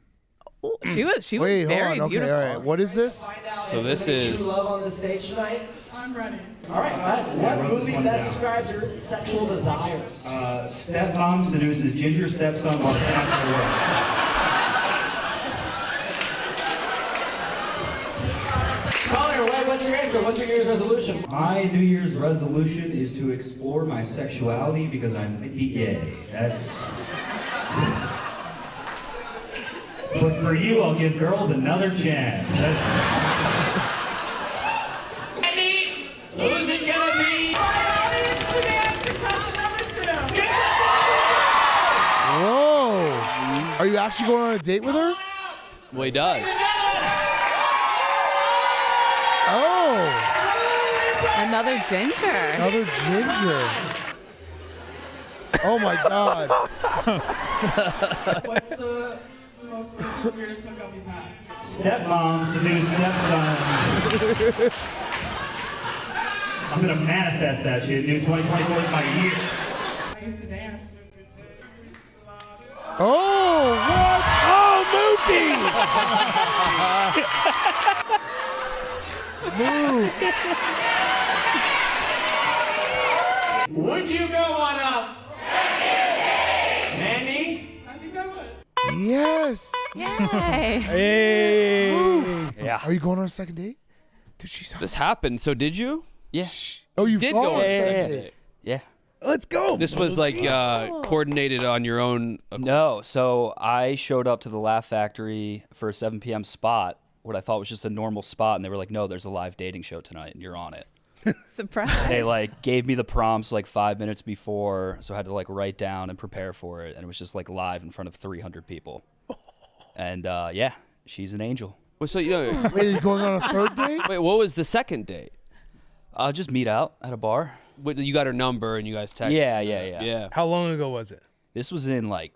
Oh, she was Wait, hold very on. Okay, beautiful. all right. What is this? So this is. love on the stage tonight? I'm ready. All right, what movie best describes your sexual desires? Stepmom seduces ginger stepson while snacks are Connor, what's your answer? What's your New Year's resolution? My New Year's resolution is to explore my sexuality because I might be gay. That's. But for you, I'll give girls another chance. That's. Andy, who's it gonna be? Whoa. Are you actually going on a date with her? Well, he does. Oh. Another ginger. Another ginger. Oh my God. What's the most recent weirdest hookup you've had? Stepmom seduced stepson. I'm gonna manifest that shit, dude. 2024 is my year. I used to dance. Oh, what? Oh, Mookie! Would you go on a second date? Manny? I think I would. Yes. Yay. Hey. Yeah. Are you going on a second date? Dude, she's hot. This happened. So did you? Yeah. Oh, you did gone go on on a a second second date. date. Yeah. Let's go. This was like coordinated on your own. No, so I showed up to the Laugh Factory for a 7 p.m. spot, what I thought was just a normal spot, and they were like, no, there's a live dating show tonight, and you're on it. Surprise. They like gave me the prompts like 5 minutes before, so I had to like write down and prepare for it, and it was just like live in front of 300 people. And yeah, she's an angel. Well, so you know. Wait, are you going on a third date? Wait, what was the second date? Just meet out at a bar. What, you got her number and you guys texted? Yeah. How long ago was it? This was in like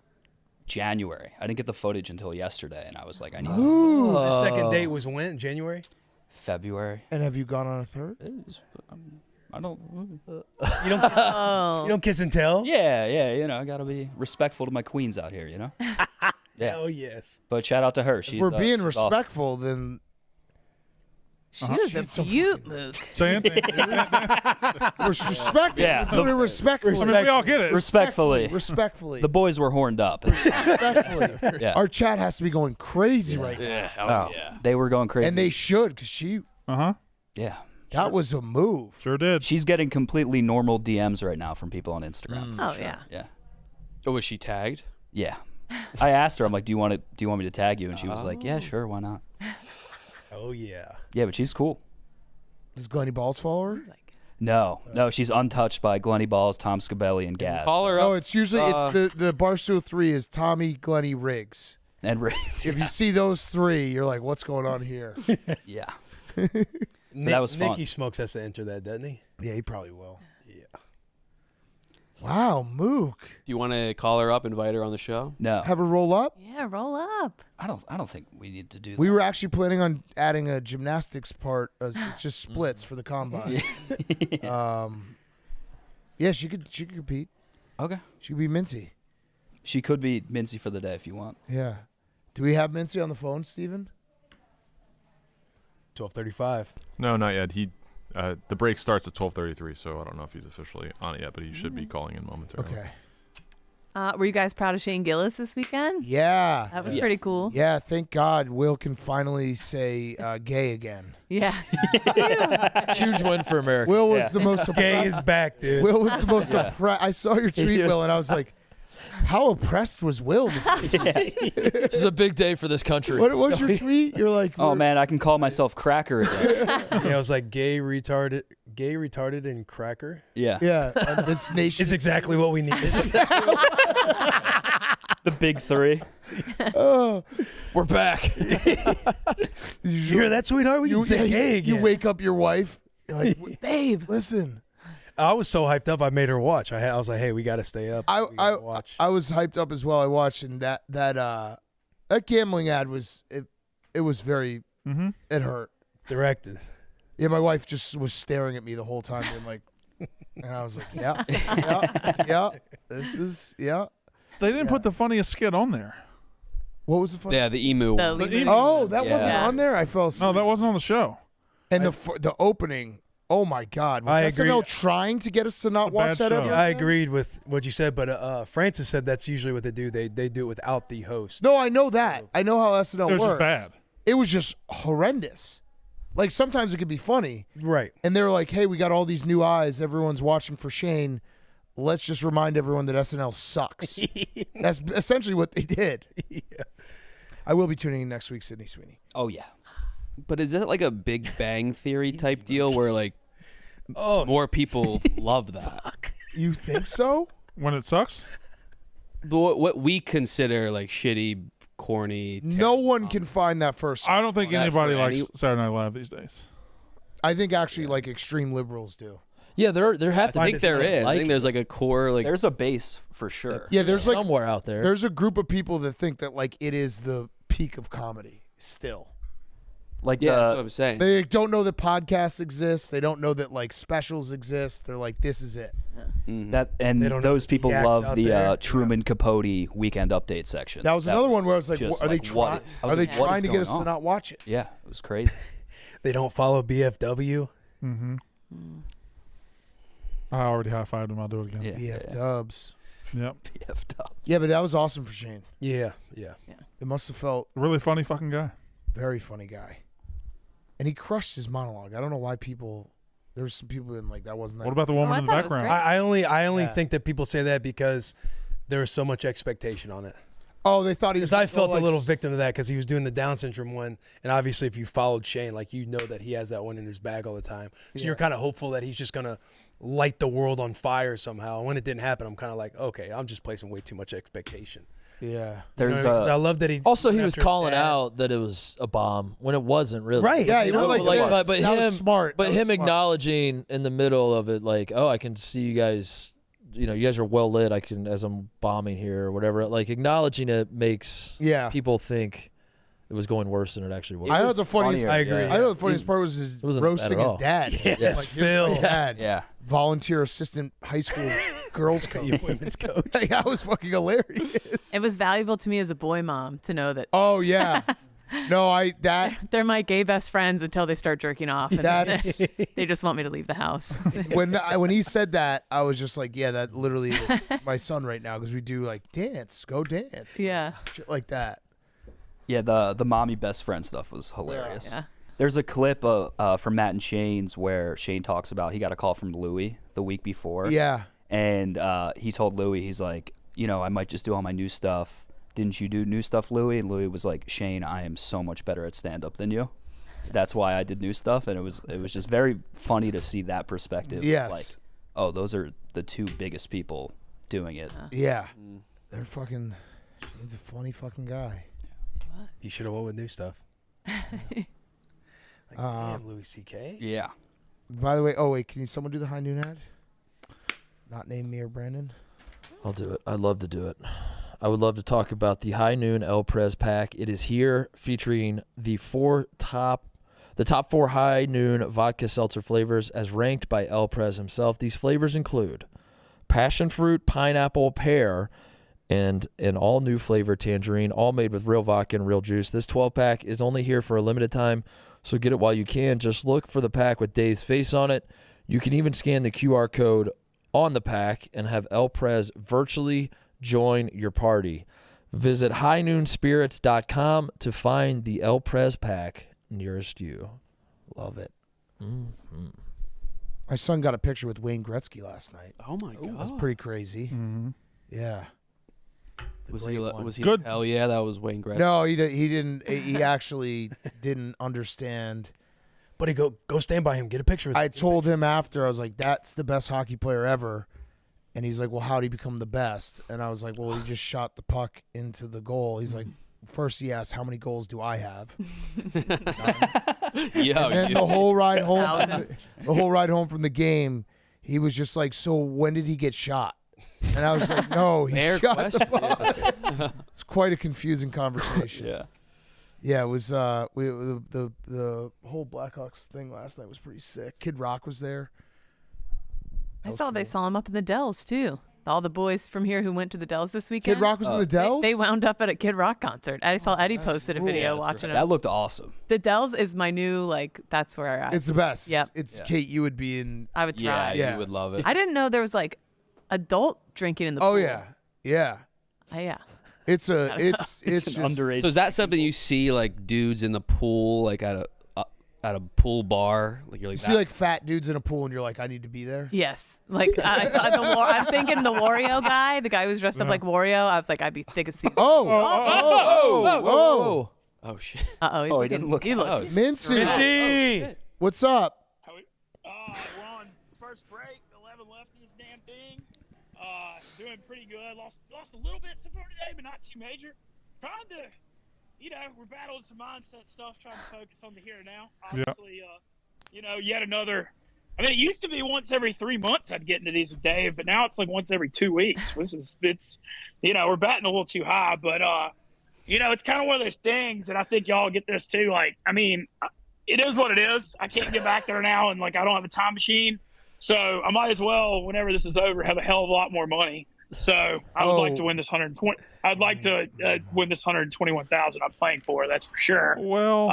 January. I didn't get the footage until yesterday, and I was like, I need Ooh. The second date was when? January? February. And have you gone on a third? I don't. You don't kiss and tell? Yeah. You know, I gotta be respectful to my queens out here. You know. Yeah. Hell yes. But shout out to her. If we're being she's awesome. respectful, then She was a beaut, Luke. Say Anthony. we're respectful. Yeah. We're doing it respectfully. I mean, we all get it. Respectfully. Respectfully. The boys were horned up. Respectfully. Yeah. Our chat has to be going crazy right now. Yeah. Oh, they were going crazy. And they should, because she, yeah. that was a move. Sure did. She's getting completely normal DMs right now from people on Instagram. Oh, yeah. Yeah. Oh, was she tagged? Yeah. I asked her, I'm like, do you want me to tag you? And she was like, yeah, sure, why not? Oh yeah. Yeah, but she's cool. Does Glenny Balls follow her? No, she's untouched by Glenny Balls, Tom Scabelli, and Gaz. Call her No, up. it's usually it's the Barstool 3 is Tommy, Glenny, Riggs. And Riggs. If you see those three, you're like, what's going on here? Yeah. That was fun. Nicky Smokes has to enter that, doesn't he? Yeah, he probably will. Yeah. Wow, Mook. Do you want to call her up, invite her on the show? No. Have her roll up? Yeah, roll up. I don't think we need to do that. We were actually planning on adding a gymnastics part. It's just splits for the combine. Yeah, she could compete. Okay. She could be Mincy. She could be Mincy for the day if you want. Yeah. Do we have Mincy on the phone, Steven? 12:35. No, not yet. The break starts at 12:33, so I don't know if he's officially on it yet, but he should be calling in momentarily. Okay. Were you guys proud of Shane Gillis this weekend? Yeah. That was pretty cool. Yeah, thank God Will can finally say gay again. Yeah. Huge win for America. Will was the most Gay is back, dude. Will was the most surprised. I saw your tweet, Will, and I was like, how oppressed was Will? This is a big day for this country. What was your tweet? You're like, Oh man, I can call myself Cracker again. Yeah, I was like gay, retarded, and cracker. Yeah. yeah, this nation Is exactly what we need. The big three. Oh, We're back. You hear that, sweetheart? We can say gay again. You wake up your wife, you're like, Babe. listen. I was so hyped up. I made her watch. I was like, hey, we got to stay up. We gotta watch. I was hyped up as well. I watched, and that gambling ad was it was very it hurt. Directed. Yeah, my wife just was staring at me the whole time, and like, and I was like, yeah, this is They didn't put the funniest skit on there. What was the fun? Yeah, the emu. The The emu. Oh, that wasn't Yeah. on there. I fell asleep. No, that wasn't on the show. And the opening. Oh my God! Was I SNL agree. trying to get us to not A watch bad that show. ever? I agreed with what you said, but Francis said that's usually what they do. They do it without the host. No, I know that. I know how SNL It was works. just bad. It was just horrendous. Like sometimes it could be funny, Right. and they're like, "Hey, we got all these new eyes. Everyone's watching for Shane. Let's just remind everyone that SNL sucks." That's essentially what they did. Yeah. I will be tuning in next week, Sydney Sweeney. Oh yeah. But is it like a Big Bang Theory type deal where like more people love that? You think so? When it sucks? What we consider like shitty, corny. No one can find that first. I don't think Well, that's anybody for likes any- Saturday Night Live these days. I think actually like extreme liberals do. Yeah, there have to. I think there is. I think there's like a core. Like there's a base for sure. Yeah, there's like somewhere out there. There's a group of people that think that like it is the peak of comedy still. Like yeah, that's what I'm saying. They don't know that podcasts exist. They don't know that like specials exist. They're like, this is it. That and They don't those know people the acts love out the there. Truman Capote weekend update section. That was another one where I was like, just are they like, what- trying? I was Are they like, what trying is to get going us on? to not watch it? Yeah, it was crazy. They don't follow BFW. Mm-hmm. I already high-fived him. I'll do it again. Yeah. BF Dubs. Yep. Yeah, but that was awesome for Shane. Yeah. It must have felt Really funny fucking guy. very funny guy, and he crushed his monologue. I don't know why people. There's some people in like that wasn't that. What about the woman in the background? I only think that people say that because there was so much expectation on it. Oh, they thought he was. Because I felt like, a little victim of that because he was doing the Down syndrome one, and obviously if you followed Shane, like you know that he has that one in his bag all the time. So you're kind of hopeful that he's just gonna light the world on fire somehow. And when it didn't happen, I'm kind of like, okay, I'm just placing way too much expectation. Yeah. There's I love that he Also, he went was after his calling dad. out that it was a bomb when it wasn't really. Right. Yeah, he was like, but that him, was smart. but That was him smart. acknowledging in the middle of it, like, oh, I can see you guys. You know, you guys are well lit. I can, as I'm bombing here or whatever. Like acknowledging it makes people think it was going worse than it actually was. I thought the funniest. I agree. I thought the funniest part was his wasn't roasting bad at his all. dad. Yes, Like, here's my Phil. dad. Yeah. Volunteer assistant high school girls coach, women's coach. Like, that was fucking hilarious. It was valuable to me as a boy mom to know that Oh yeah. No, they're my gay best friends until they start jerking off. And That's- they just want me to leave the house. when he said that, I was just like, yeah, that literally is my son right now because we do like go dance, Yeah. shit like that. Yeah, the mommy best friend stuff was hilarious. Yeah. There's a clip from Matt and Shane's where Shane talks about he got a call from Louis the week before. Yeah. And he told Louis, he's like, I might just do all my new stuff. Didn't you do new stuff, Louis? And Louis was like, Shane, I am so much better at stand-up than you. That's why I did new stuff. And it was just very funny to see that perspective. Yes. Like, oh, those are the two biggest people doing it. Yeah. They're fucking. He's a funny fucking guy. He should have went with new stuff. Damn, Louis C.K. Yeah. By the way, can someone do the high noon ad? Not name me or Brandon. I'll do it. I'd love to do it. I would love to talk about the High Noon El Prez pack. It is here featuring the top 4 High Noon vodka seltzer flavors as ranked by El Prez himself. These flavors include passion fruit, pineapple, pear, and an all-new flavor tangerine, all made with real vodka and real juice. This 12-pack is only here for a limited time, so get it while you can. Just look for the pack with Dave's face on it. You can even scan the QR code on the pack and have El Prez virtually join your party. Visit highnoonspirits.com to find the El Prez pack nearest you. Love it. Mm-hmm. My son got a picture with Wayne Gretzky last night. Oh my god. That's pretty crazy. Mm-hmm. Yeah. Was he Good. Hell yeah, that was Wayne Gretzky. No, he didn't. He actually didn't understand. Buddy, go stand by him. Get a picture with him. I told him after, I was like, that's the best hockey player ever. And he's like, well, how did he become the best? And I was like, well, he just shot the puck into the goal. He's like, first he asked, how many goals do I have? Yeah. And the whole ride home from the game, he was just like, so when did he get shot? And I was like, no, he Fair shot question. the puck. It's quite a confusing conversation. Yeah. Yeah, it was the whole Blackhawks thing last night was pretty sick. Kid Rock was there. I saw they saw him up in the Dells too. All the boys from here who went to the Dells this weekend. Kid Rock was in the Dells? They wound up at a Kid Rock concert. I saw Eddie posted a video watching it. That looked awesome. The Dells is my new that's where It's the best. Yep. It's Kate, you would be in. I would try. Yeah, you would love it. I didn't know there was like adult drinking in the pool. Oh yeah. Yeah. Yeah. It's just underage. So is that something you see like dudes in the pool, like at a pool bar? Like you're like You see like fat dudes in a pool and you're like, I need to be there. Yes. Like I'm thinking the Wario guy, the guy who's dressed up like Wario. I was like, I'd be thick as thieves. Oh, oh shit. Uh-oh. He doesn't look looks Mincy. What's up? We're on first break, 11 left in this damn thing. Doing pretty good. Lost a little bit so far today, but not too major. Trying to, we're battling some mindset stuff, trying to focus on the here and now. Obviously, yet another I mean, it used to be once every 3 months I'd get into these with Dave, but now it's like once every 2 weeks. It's we're batting a little too high, but it's kind of one of those things, and I think y'all get this too. Like, I mean, it is what it is. I can't get back there now, and like I don't have a time machine, so I might as well, whenever this is over, have a hell of a lot more money. So I would like to win this 120. I'd like to win this 121,000 I'm playing for. That's for sure. Well,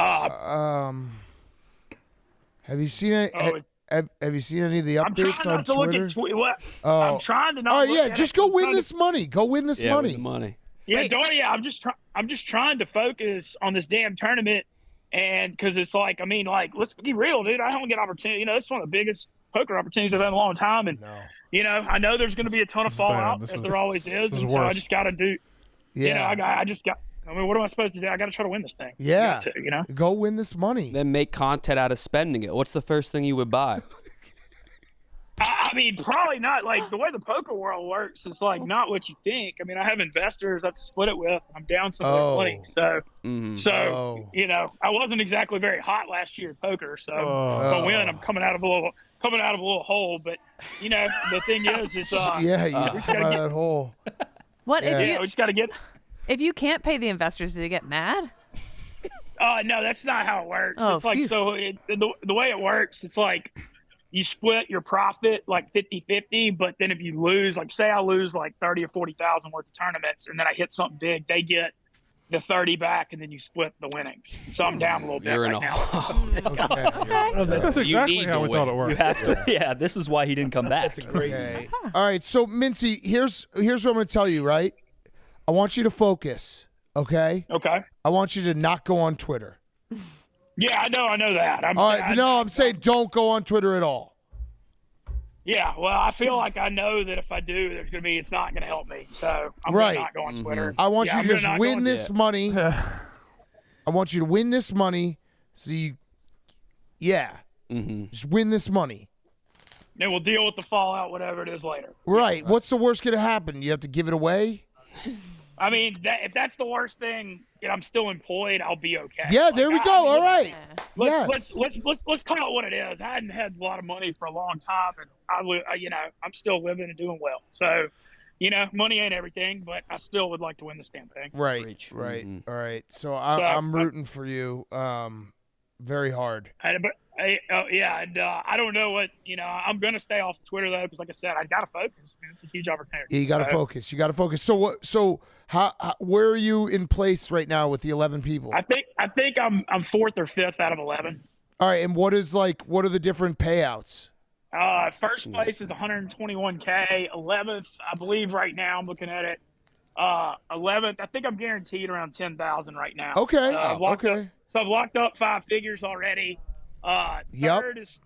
have you seen it? Have you seen any of the updates on Twitter? I'm trying to not. Oh yeah, look at just it. go win this money. Go win this money. Win the money. Yeah, Donnie. I'm just trying to focus on this damn tournament, and because it's like, I mean, like, let's be real, dude. I don't get opportunity. This is one of the biggest poker opportunities I've had in a long time, and I know there's going to be a ton of fallout, as there always is, and so I just got to do. Yeah. I mean, what am I supposed to do? I got to try to win this thing. Yeah. To, Go win this money. Then make content out of spending it. What's the first thing you would buy? I mean, probably not. Like, the way the poker world works is like not what you think. I mean, I have investors I have to split it with. I'm down some of their money. So, I wasn't exactly very hot last year at poker. So, if I win, I'm coming out of a little hole. But, the thing is, it's you come out of that hole. What if we just got to get. If you can't pay the investors, do they get mad? No, that's not how it works. Oh, it's like, the way it works, it's like you split your profit like 50-50, but then if you lose, like say I lose like 30 or 40,000 worth of tournaments and then I hit something big, they get the 30 back and then you split the winnings. So I'm down a little bit right now. That's exactly how we thought it worked. You have to, yeah, this is why he didn't come back. That's a great. All right, so Mincy, here's what I'm going to tell you, right? I want you to focus, okay? Okay. I want you to not go on Twitter. Yeah, I know that. I'm saying don't go on Twitter at all. Yeah, well, I feel like I know that if I do, it's not going to help me. So I'm going to not go on Twitter. I want you to just win this money. I want you to win this money. So just win this money. Then we'll deal with the fallout, whatever it is later. Right. What's the worst going to happen? You have to give it away? I mean, if that's the worst thing, and I'm still employed, I'll be okay. Yeah, there we go. All right. Let's call it what it is. I hadn't had a lot of money for a long time, and I'm still living and doing well. So, money ain't everything, but I still would like to win this damn thing. Right. All right. So I'm rooting for you, very hard. I don't know what I'm gonna stay off Twitter though, because like I said, I gotta focus. I mean, it's a huge opportunity. Yeah, you gotta focus. You gotta focus. So what? So how? Where are you in place right now with the 11 people? I think I'm fourth or fifth out of 11. All right, and what are the different payouts? First place is 121K. 11th, I believe right now I'm looking at it. 11th, I think I'm guaranteed around 10,000 right now. Okay. So I've locked up 5 figures already. Third's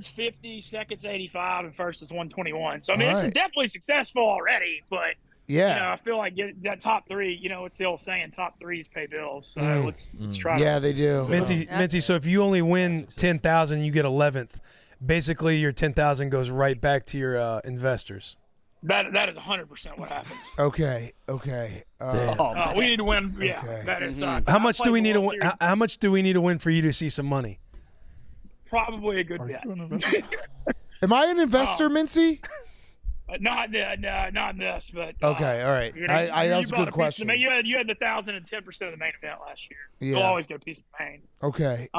50, second's 85, and first is 121. So I mean, this is definitely successful already. But I feel like that top 3. It's the old saying, top 3s pay bills. So let's try. Yeah, they do. Mincy. So if you only win 10,000, you get 11th. Basically, your 10,000 goes right back to your investors. That is 100% what happens. Okay. We need to win. Yeah, Okay. that is. How much do we need to win? How much do we need to win for you to see some money? Probably a good bet. Am I an investor, Mincy? Not in this, but okay, all right. That was a good question. You had the 1,000 and 10% of the main event last year. Yeah. You'll always get a piece of the main. Okay.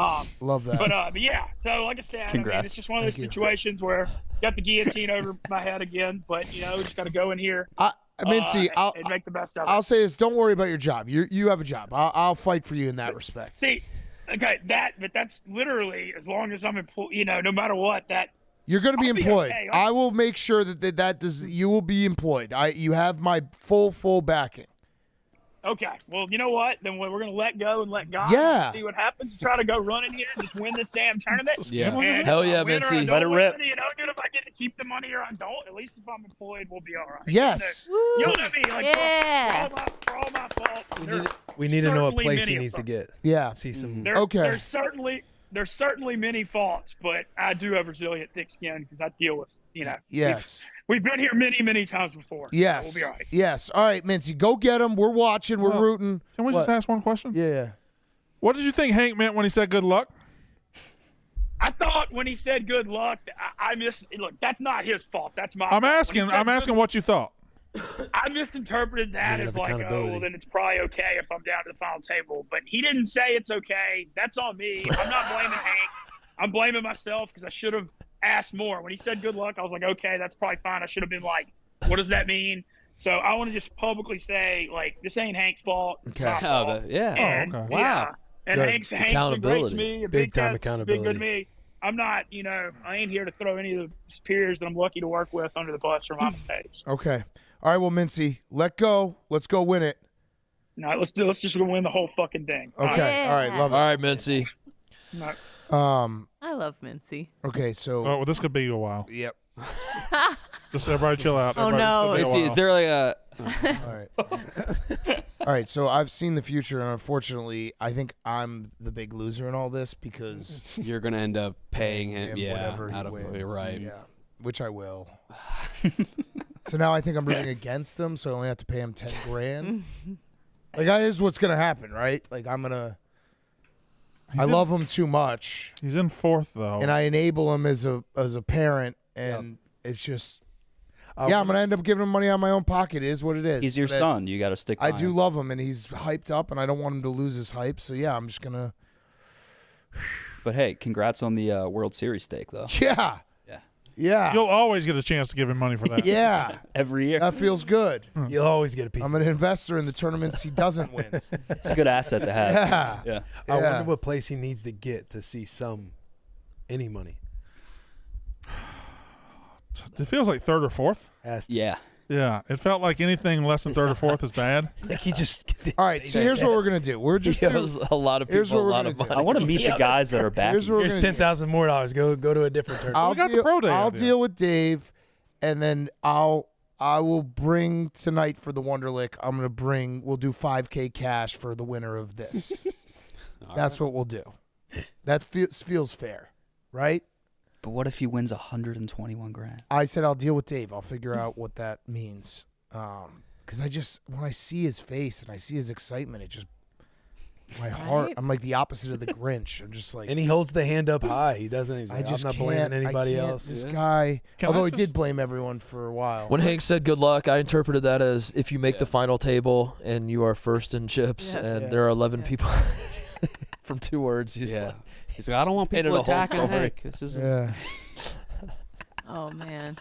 Love that. But yeah. So like I said, I mean, it's just one of those situations where got the guillotine over my head again. But we just got to go in here. Mincy, and make the best of it. I'll say this: don't worry about your job. You have a job. I'll fight for you in that respect. See, okay, but that's literally as long as I'm employed. No matter what, that. You're going to be employed. Okay. I will make sure that you will be employed. You have my full backing. Okay. Well, you know what? Then we're going to let go and let God see what happens. Try to go run in here and just win this damn tournament. Yeah. And hell yeah, Mincy. Let it rip. Even if I get to keep the money or I don't, at least if I'm employed, we'll be all right. Yes. You'll know me. Like, for all my faults. We need to know what place he needs to get. Yeah. See some. There's certainly many faults, but I do have resilient, thick skin because I deal with, Yes. We've been here many, many times before. Yes. So we'll be all right. Yes. All right, Mincy, go get them. We're watching. We're rooting. Can we just ask one question? Yeah. What did you think Hank meant when he said good luck? I thought when he said good luck, I missed. Look, that's not his fault. That's my. I'm fault. asking what you thought. I misinterpreted that Man as of like, oh, accountability. well, then it's probably okay if I'm down to the final table. But he didn't say it's okay. That's on me. I'm not blaming Hank. I'm blaming myself because I should have asked more. When he said good luck, I was like, okay, that's probably fine. I should have been like, what does that mean? So I want to just publicly say, like, this ain't Hank's fault. It's my fault. Yeah. And, okay. Wow. Yeah. And Good. Hank's been great to me. Big time Cat's been accountability. good to me. I'm not, I ain't here to throw any of the peers that I'm lucky to work with under the bus for my mistakes. Okay. All right, well, Mincy, let go. Let's go win it. No, let's just win the whole fucking thing. Okay. All right. Love it. All right, Mincy. No. I love Mincy. Okay, so. Oh, well, this could be a while. Yep. Just everybody chill out. Oh, Everybody, this no. could be a Is while. there like a? All right. All right, so I've seen the future, and unfortunately, I think I'm the big loser in all this because You're gonna end up paying him. whatever he out of wins. you're right. Yeah, which I will. So now I think I'm rooting against him, so I only have to pay him $10,000. Like, that is what's gonna happen, right? Like, I'm gonna. I love him too much. He's in fourth though, and I enable him as a parent, and it's just. Yeah, I'm gonna end up giving him money out of my own pocket. It is what it is. He's your That's- son. You got to stick. I by do him. love him, and he's hyped up, and I don't want him to lose his hype. So yeah, I'm just gonna. But hey, congrats on the World Series stake, though. Yeah. Yeah. Yeah. You'll always get a chance to give him money for that. Yeah. Every year. That feels good. You'll always get a piece. I'm an investor in the tournaments he doesn't win. It's a good asset to have. Yeah. Yeah. I Yeah. wonder what place he needs to get to see any money. It feels like third or fourth. Has to. Yeah. Yeah, it felt like anything less than third or fourth is bad. Like he just. All right, so here's what we're gonna do. We're just. He owes a lot of Here's people what a we're lot gonna of do. money. I want to meet the guys that are back. Here's what we're Here's gonna do. $10,000 more. Go to a different tournament. I'll got the deal, pro day I'll idea. deal with Dave, and then I will bring tonight for the Wonderlick. We'll do 5K cash for the winner of this. That's what we'll do. That feels fair, right? But what if he wins 121 grand? I said I'll deal with Dave. I'll figure out what that means. Because when I see his face and I see his excitement, it just my heart. Right? I'm like the opposite of the Grinch. I'm just like, And he holds the hand up high. He doesn't. He's like, I just I'm not can't. blaming anybody I can't. else. This guy, Can although I he just- did blame everyone for a while. When Hank said good luck, I interpreted that as if you make the final table and you are first in chips, Yes. and Yeah. there are 11 people from 2 words. He's Yeah. like, He's like, I don't want Painted people a whole attacking story. Hank. This is Yeah. Oh man.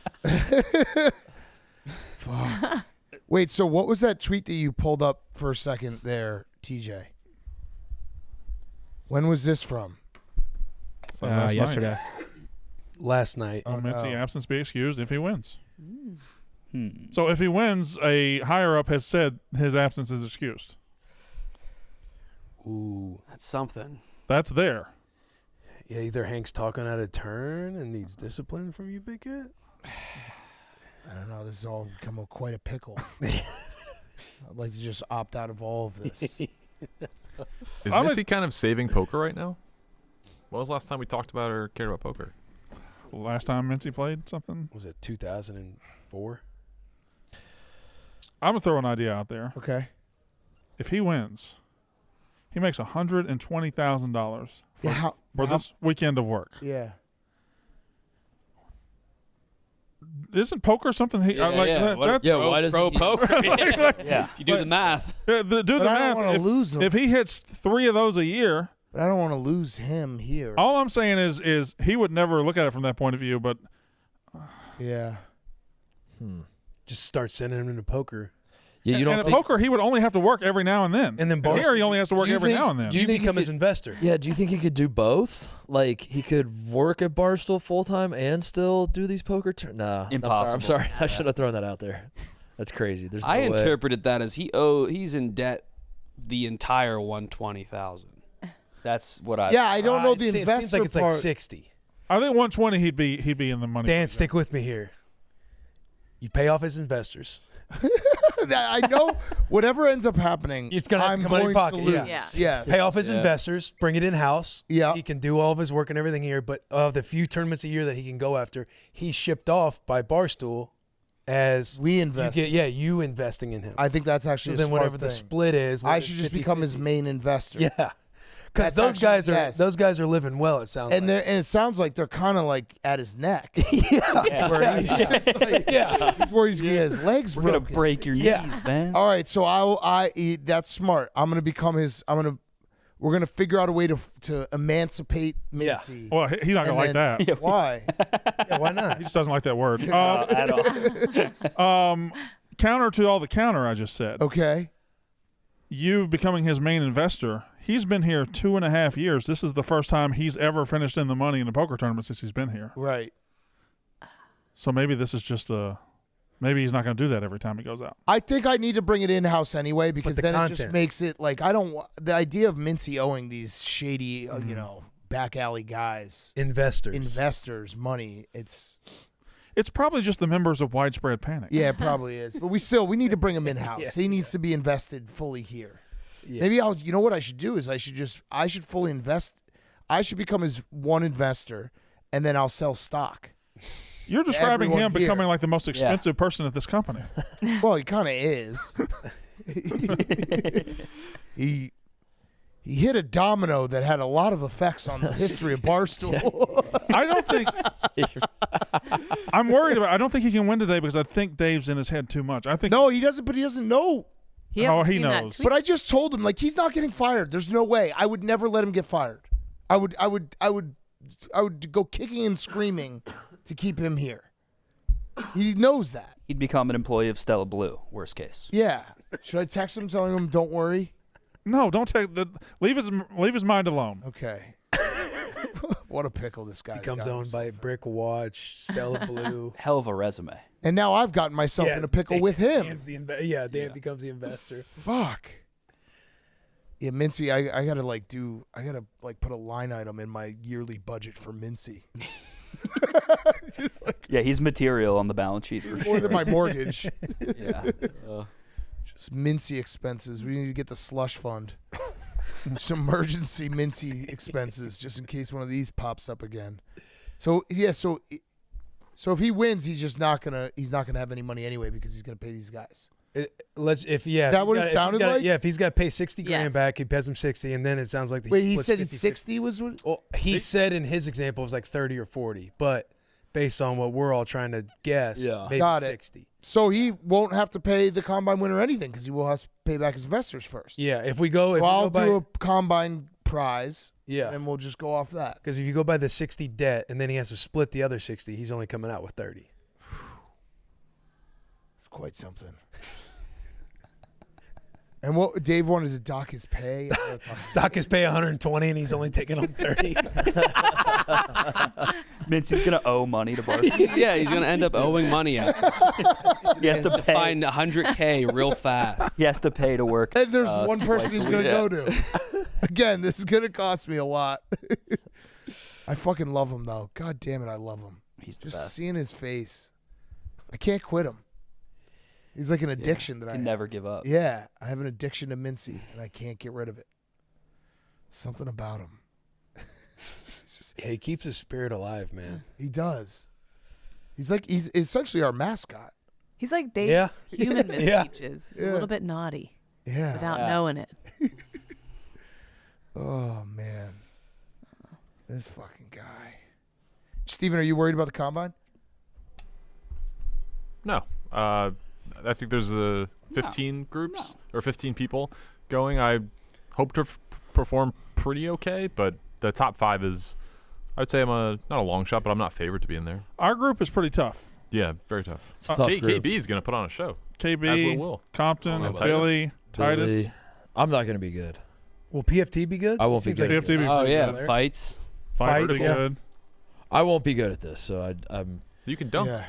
Fuck. Wait, so what was that tweet that you pulled up for a second there, TJ? When was this from? Last night. Yesterday. Last night. Oh, Mincy no. absence be excused if he wins. Hmm. So if he wins, a higher up has said his absence is excused. Ooh. that's something. That's there. Yeah, either Hank's talking out of turn and needs discipline from you, Big Cat. I don't know. This has all become quite a pickle. I'd like to just opt out of all of this. Is I'm a- Mincy kind of saving poker right now? When was the last time we talked about or cared about poker? Last time Mincy played something. Was it 2004? I'm gonna throw an idea out there. Okay. If he wins, he makes $120,000 Yeah. for this weekend of work. Yeah. Isn't poker something he Yeah, like? yeah. that- What- that's- Yeah, why does pro he- poker? Yeah. If you do the math, do the But I don't math. want to lose him. If he hits 3 of those a year, But I don't want to lose him here. all I'm saying is he would never look at it from that point of view. But Yeah. Just start sending him into poker. yeah, you and don't at think. poker he would only have to work every now and then. And then here he only has to work Do you every think- now and then. do you You think he become his could- investor. Yeah, do you think he could do both? Like he could work at Barstool full time and still do these poker turns? Nah, Impossible. I'm sorry. I should have thrown that out there. That's crazy. There's no I way. interpreted that as he's in debt the entire 120,000. That's what I. Yeah, I don't know the It investor seems like it's part. like 60. I think 120 he'd be in the money. Dan, stick with me here. You pay off his investors. I know whatever ends up happening, It's gonna have I'm to come out of going your pocket, to lose. yeah. Yeah. Yes. Pay off his Yeah. investors, bring it in house. Yeah. He can do all of his work and everything here, but of the few tournaments a year that he can go after, he's shipped off by Barstool as We invest. you investing in him. I think that's So actually a then smart whatever the thing. split is, I should just become his main investor. Yeah. Because those guys are living well. It sounds and like. and it sounds like they're kind of like at his neck. Yeah. Where he's just like, he's where he's gonna get his legs We're broken. gonna break your knees, man. All right, so that's smart. I'm gonna become his. We're gonna figure out a way to emancipate Mincy. Well, he's not gonna like that. Yeah, why? Why not? He just doesn't like that word. At all. Counter to all the counter I just said. Okay. You becoming his main investor. He's been here 2.5 years. This is the first time he's ever finished in the money in a poker tournament since he's been here. Right. So maybe this is just maybe he's not going to do that every time he goes out. I think I need to bring it in-house anyway because then it just content. makes it like the idea of Mincy owing these shady, back alley guys, investors money. It's probably just the members of Widespread Panic. Yeah, it probably is. But we need to bring him in-house. Yeah, he needs to be invested fully here. Yeah. Maybe you know what I should do is I should fully invest. I should become his one investor and then I'll sell stock. You're describing him here. becoming like the most expensive person at this company. Well, he kind of is. He hit a domino that had a lot of effects on the history of Barstool. I don't think I'm worried about. I don't think he can win today because I think Dave's in his head too much. I think no, he doesn't. But he doesn't know. He knows. But I just told him like he's not getting fired. There's no way. I would never let him get fired. I would go kicking and screaming to keep him here. He knows that. He'd become an employee of Stella Blue. Worst case. Yeah. Should I text him telling him don't worry? No, don't take. Leave his mind alone. Okay. What a pickle this guy. Becomes owned by Brick Watch, Stella Blue. Hell of a resume. And now I've gotten myself in a pickle with him. Dan becomes the investor. Fuck. Yeah, Mincy, I gotta put a line item in my yearly budget for Mincy. Yeah, he's material on the balance sheet for sure. More than my mortgage. Yeah. Just Mincy expenses. We need to get the slush fund. Some emergency Mincy expenses just in case one of these pops up again. So yeah, so if he wins, he's not gonna have any money anyway because he's gonna pay these guys. Is that what it sounded like? Yeah, if he's got to pay $60 grand back, he pays him 60, and then it sounds like he said 60 was what? Well, he said in his example it was like 30 or 40, but based on what we're all trying to guess, maybe Got 60. It. So he won't have to pay the combine winner anything because he will have to pay back his investors first. Yeah, if we go, I'll do a combine prize. Yeah, and we'll just go off that. Because if you go by the 60 debt and then he has to split the other 60, he's only coming out with 30. It's quite something. And what Dave wanted to dock his pay. Dock his pay 120 and he's only taking home 30. Mincy's gonna owe money to Barstool. Yeah, he's gonna end up owing money out. He has to pay. Find $100K real fast. He has to pay to work. And there's one person he's gonna week. go to. Again, this is gonna cost me a lot. I fucking love him though. God damn it, I love him. He's the just best. seeing his face. I can't quit him. He's like an addiction that I can never give up. Yeah, I have an addiction to Mincy, and I can't get rid of it. Something about him. He keeps his spirit alive, man. He does. He's essentially our mascot. He's like Dave's human misspeeches. He's Yeah. a little bit naughty. Yeah. Without knowing it. Oh man, this fucking guy. Steven, are you worried about the combine? No. I think there's 15 groups or 15 people going. I hope to perform pretty okay, but the top 5 is, I'd say I'm not a long shot, but I'm not favored to be in there. Our group is pretty tough. Yeah, very tough. It's a tough group. KB is going to put on a show. KB, as will. Compton, Titus. Billy, Titus. I'm not going to be good. Will PFT be good? I won't be good. PFT be Oh pretty yeah, good. fights. Fights, pretty good. I won't be good at this, so I'm. You can dunk. Yeah.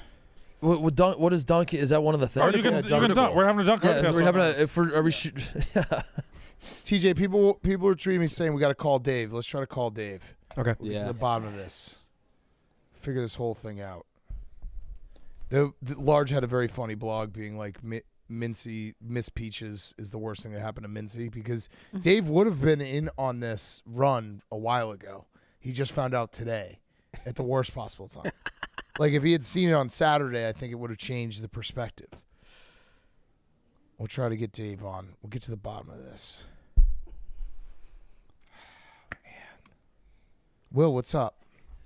What is dunk? Is that one of the things? Oh, you can dunk. We're having a dunk contest. We're having are we shoot? Yeah. TJ, people are treating me saying we got to call Dave. Let's try to call Dave. Okay. We'll get to the bottom of this. Figure this whole thing out. The Large had a very funny blog being like Mincy Miss Peaches is the worst thing that happened to Mincy because Dave would have been in on this run a while ago. He just found out today at the worst possible time. Like if he had seen it on Saturday, I think it would have changed the perspective. We'll try to get Dave on. We'll get to the bottom of this. Will, what's up?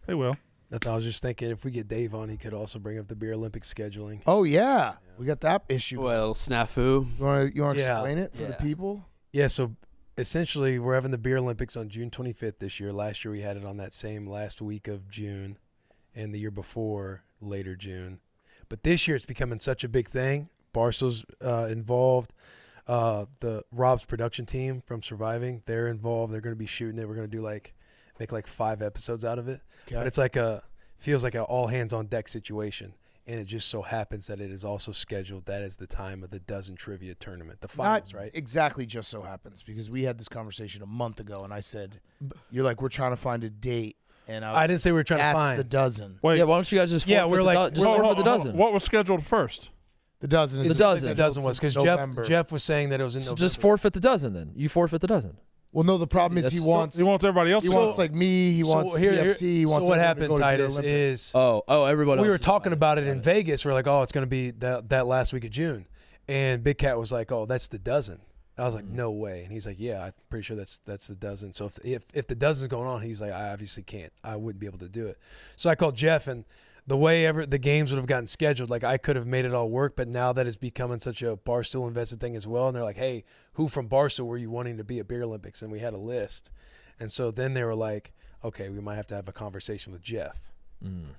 Hey, Will. Nothing. I was just thinking if we get Dave on, he could also bring up the Beer Olympics scheduling. Oh yeah, we got that issue. Well, snafu. You want to Yeah. explain it for the people? Yeah, so essentially we're having the Beer Olympics on June 25th this year. Last year we had it on that same last week of June, and the year before later June. But this year it's becoming such a big thing. Barstool's involved. The Rob's production team from Surviving, they're involved. They're going to be shooting it. We're going to do make 5 episodes out of it. Okay. But it's feels like a all hands on deck situation. And it just so happens that it is also scheduled. That is the time of the dozen trivia tournament, the finals, Not right? exactly just so happens, because we had this conversation a month ago, and I said, "You're like, we're trying to find a date," and I didn't say we were trying to that's find the dozen. Wait. Yeah, why don't you guys just forfeit we're the like- just forfeit the dozen? What was scheduled first? The dozen is The dozen. The dozen was because Jeff was saying that it was in So November. just forfeit the dozen then. You forfeit the dozen. Well, no, the problem is he wants everybody else. He wants like me. He wants PFT. He wants so what everyone to happened, go to Beer Titus, Olympics. is everybody. we else were is talking fine. about it in Vegas. We're like, oh, it's going to be that last week of June, and Big Cat was like, oh, that's the dozen. I was like, no way, and he's like, yeah, I'm pretty sure that's the dozen. So if the dozen's going on, he's like, I obviously can't. I wouldn't be able to do it. So I called Jeff, and the way the games would have gotten scheduled, like I could have made it all work, but now that it's becoming such a Barstool invested thing as well, and they're like, hey, who from Barstool were you wanting to be at Beer Olympics? And we had a list. And so then they were like, okay, we might have to have a conversation with Jeff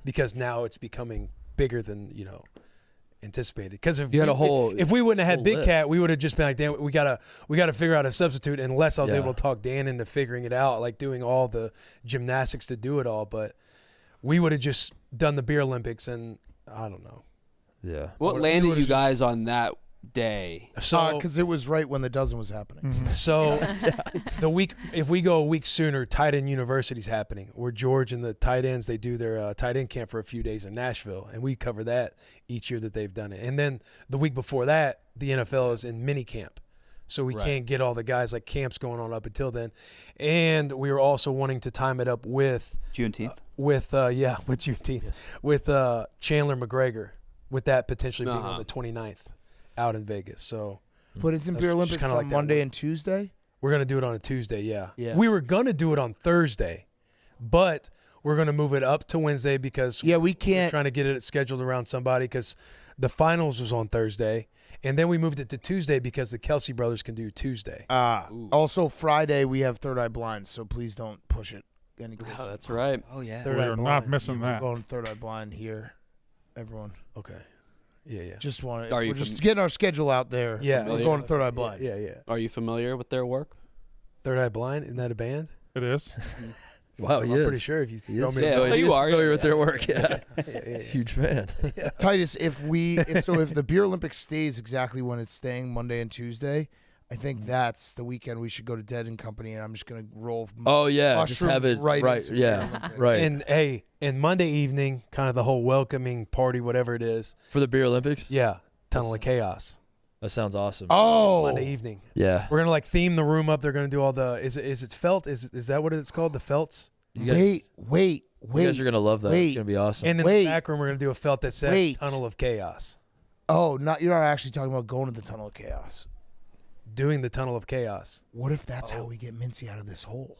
because now it's becoming bigger than, anticipated. Because if we wouldn't have had Big list. Cat, we would have just been like, damn, we gotta figure out a substitute. Unless I was able to talk Dan into figuring it out, like doing all the gymnastics to do it all. But we would have just done the Beer Olympics, and I don't know. Yeah. What landed you guys on that day? So because it was right when the dozen was happening. So the week, if we go a week sooner, Tight End University's happening, where George and the tight ends, they do their tight end camp for a few days in Nashville, and we cover that each year that they've done it. And then the week before that, the NFL is in mini camp, so we can't get all the guys, like camps going on up until then. And we were also wanting to time it up with Juneteenth. With Juneteenth, with Chandler McGregor, with that potentially being on the 29th out in Vegas. So, But it's in that's Beer just Olympics kinda on like that Monday one. and Tuesday. We're going to do it on a Tuesday, yeah. Yeah. We were going to do it on Thursday, but we're going to move it up to Wednesday because we we're can't. trying to get it scheduled around somebody because the finals was on Thursday, and then we moved it to Tuesday because the Kelsey brothers can do Tuesday. Also, Friday we have Third Eye Blind, so please don't push it any closer. Oh, that's right. Oh yeah. Third We Eye are not Blind. missing We're that. going Third Eye Blind here, everyone. Okay. Yeah. Just want Are to. you We're just fam- getting our schedule out there. Yeah. We're going to Third Eye Blind. Yeah. Are you familiar with their work? Third Eye Blind, isn't that a band? It is. Wow, I'm he is. pretty sure if you He throw is. me Yeah, a so he you is are, familiar yeah. with their work. Yeah. yeah. Huge fan. Titus, if the Beer Olympics stays exactly when it's staying, Monday and Tuesday, I think that's the weekend we should go to Dead and Company, and I'm just gonna roll. Oh yeah, just mushrooms have it right. right. into Beer Yeah, Olympics. right. And Monday evening, kind of the whole welcoming party, whatever it is. For the Beer Olympics. Yeah, Tunnel of Chaos. That sounds awesome. Oh, Monday evening. Yeah. We're gonna theme the room up. They're gonna do all the. Is it felt? Is that what it's called? The felts. You guys, Wait. you guys are gonna love that. wait. It's gonna be awesome. And in the back room, we're gonna do a felt that says Wait. Tunnel of Chaos. Oh, you're not actually talking about going to the Tunnel of Chaos. Doing the Tunnel of Chaos. What if that's how we get Mincy out of this hole?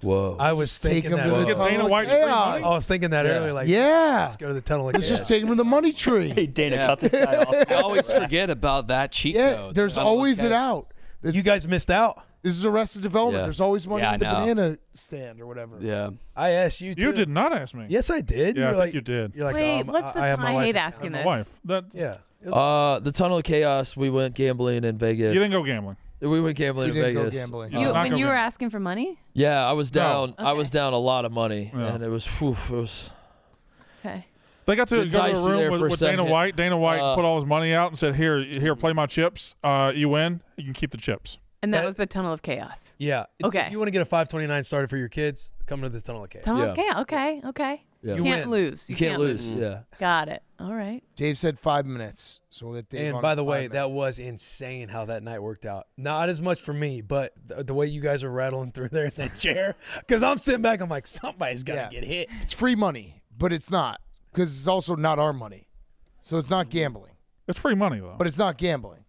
Whoa. I was Take thinking him that. to the Get Tunnel Dana of White's free Chaos. money? I was thinking that Yeah. earlier. Like, Yeah. let's go to the Tunnel of Let's Chaos. just take him to the money tree. Hey Dana, Yeah. cut this guy off. I always forget about that cheat Yeah, code. there's Tunnel of always an Chaos. out. You guys missed out. This is Arrested Development. Yeah. There's always money Yeah, in the I know. banana stand or whatever. Yeah. I asked you. You too. did not ask me. Yes, I did. Yeah, you I were think like, you did. You're like, Wait, oh, what's the I have my I wife. hate asking My this. wife. That Yeah. The Tunnel of Chaos. We went gambling in Vegas. you didn't go gambling. We went gambling You in didn't go Vegas. gambling. No, You, not when go you were gambling. asking for money? Yeah, I was down. No. I was down a lot of money, Yeah. and it was. It was. Okay. They got to Been go to dicey a room there for a with Dana second. White. Dana White Uh, put all his money out and said, "Here, play my chips. You win. You can keep the chips." And that That- was the Tunnel of Chaos. Yeah. Okay. If you want to get a 529 started for your kids, come to the Tunnel of Chaos. Tunnel Yeah. of Chaos. Okay. Yeah. You You can't win. lose. You can't lose. Yeah. Got it. All right. Dave said 5 minutes, so we'll get Dave And on by the 5 way, minutes. that was insane how that night worked out. Not as much for me, but the way you guys are rattling through there in that chair, because I'm sitting back, I'm like, somebody's got to Yeah. get hit. It's free money, but it's not, because it's also not our money. So it's not gambling, It's free money though. but it's not gambling.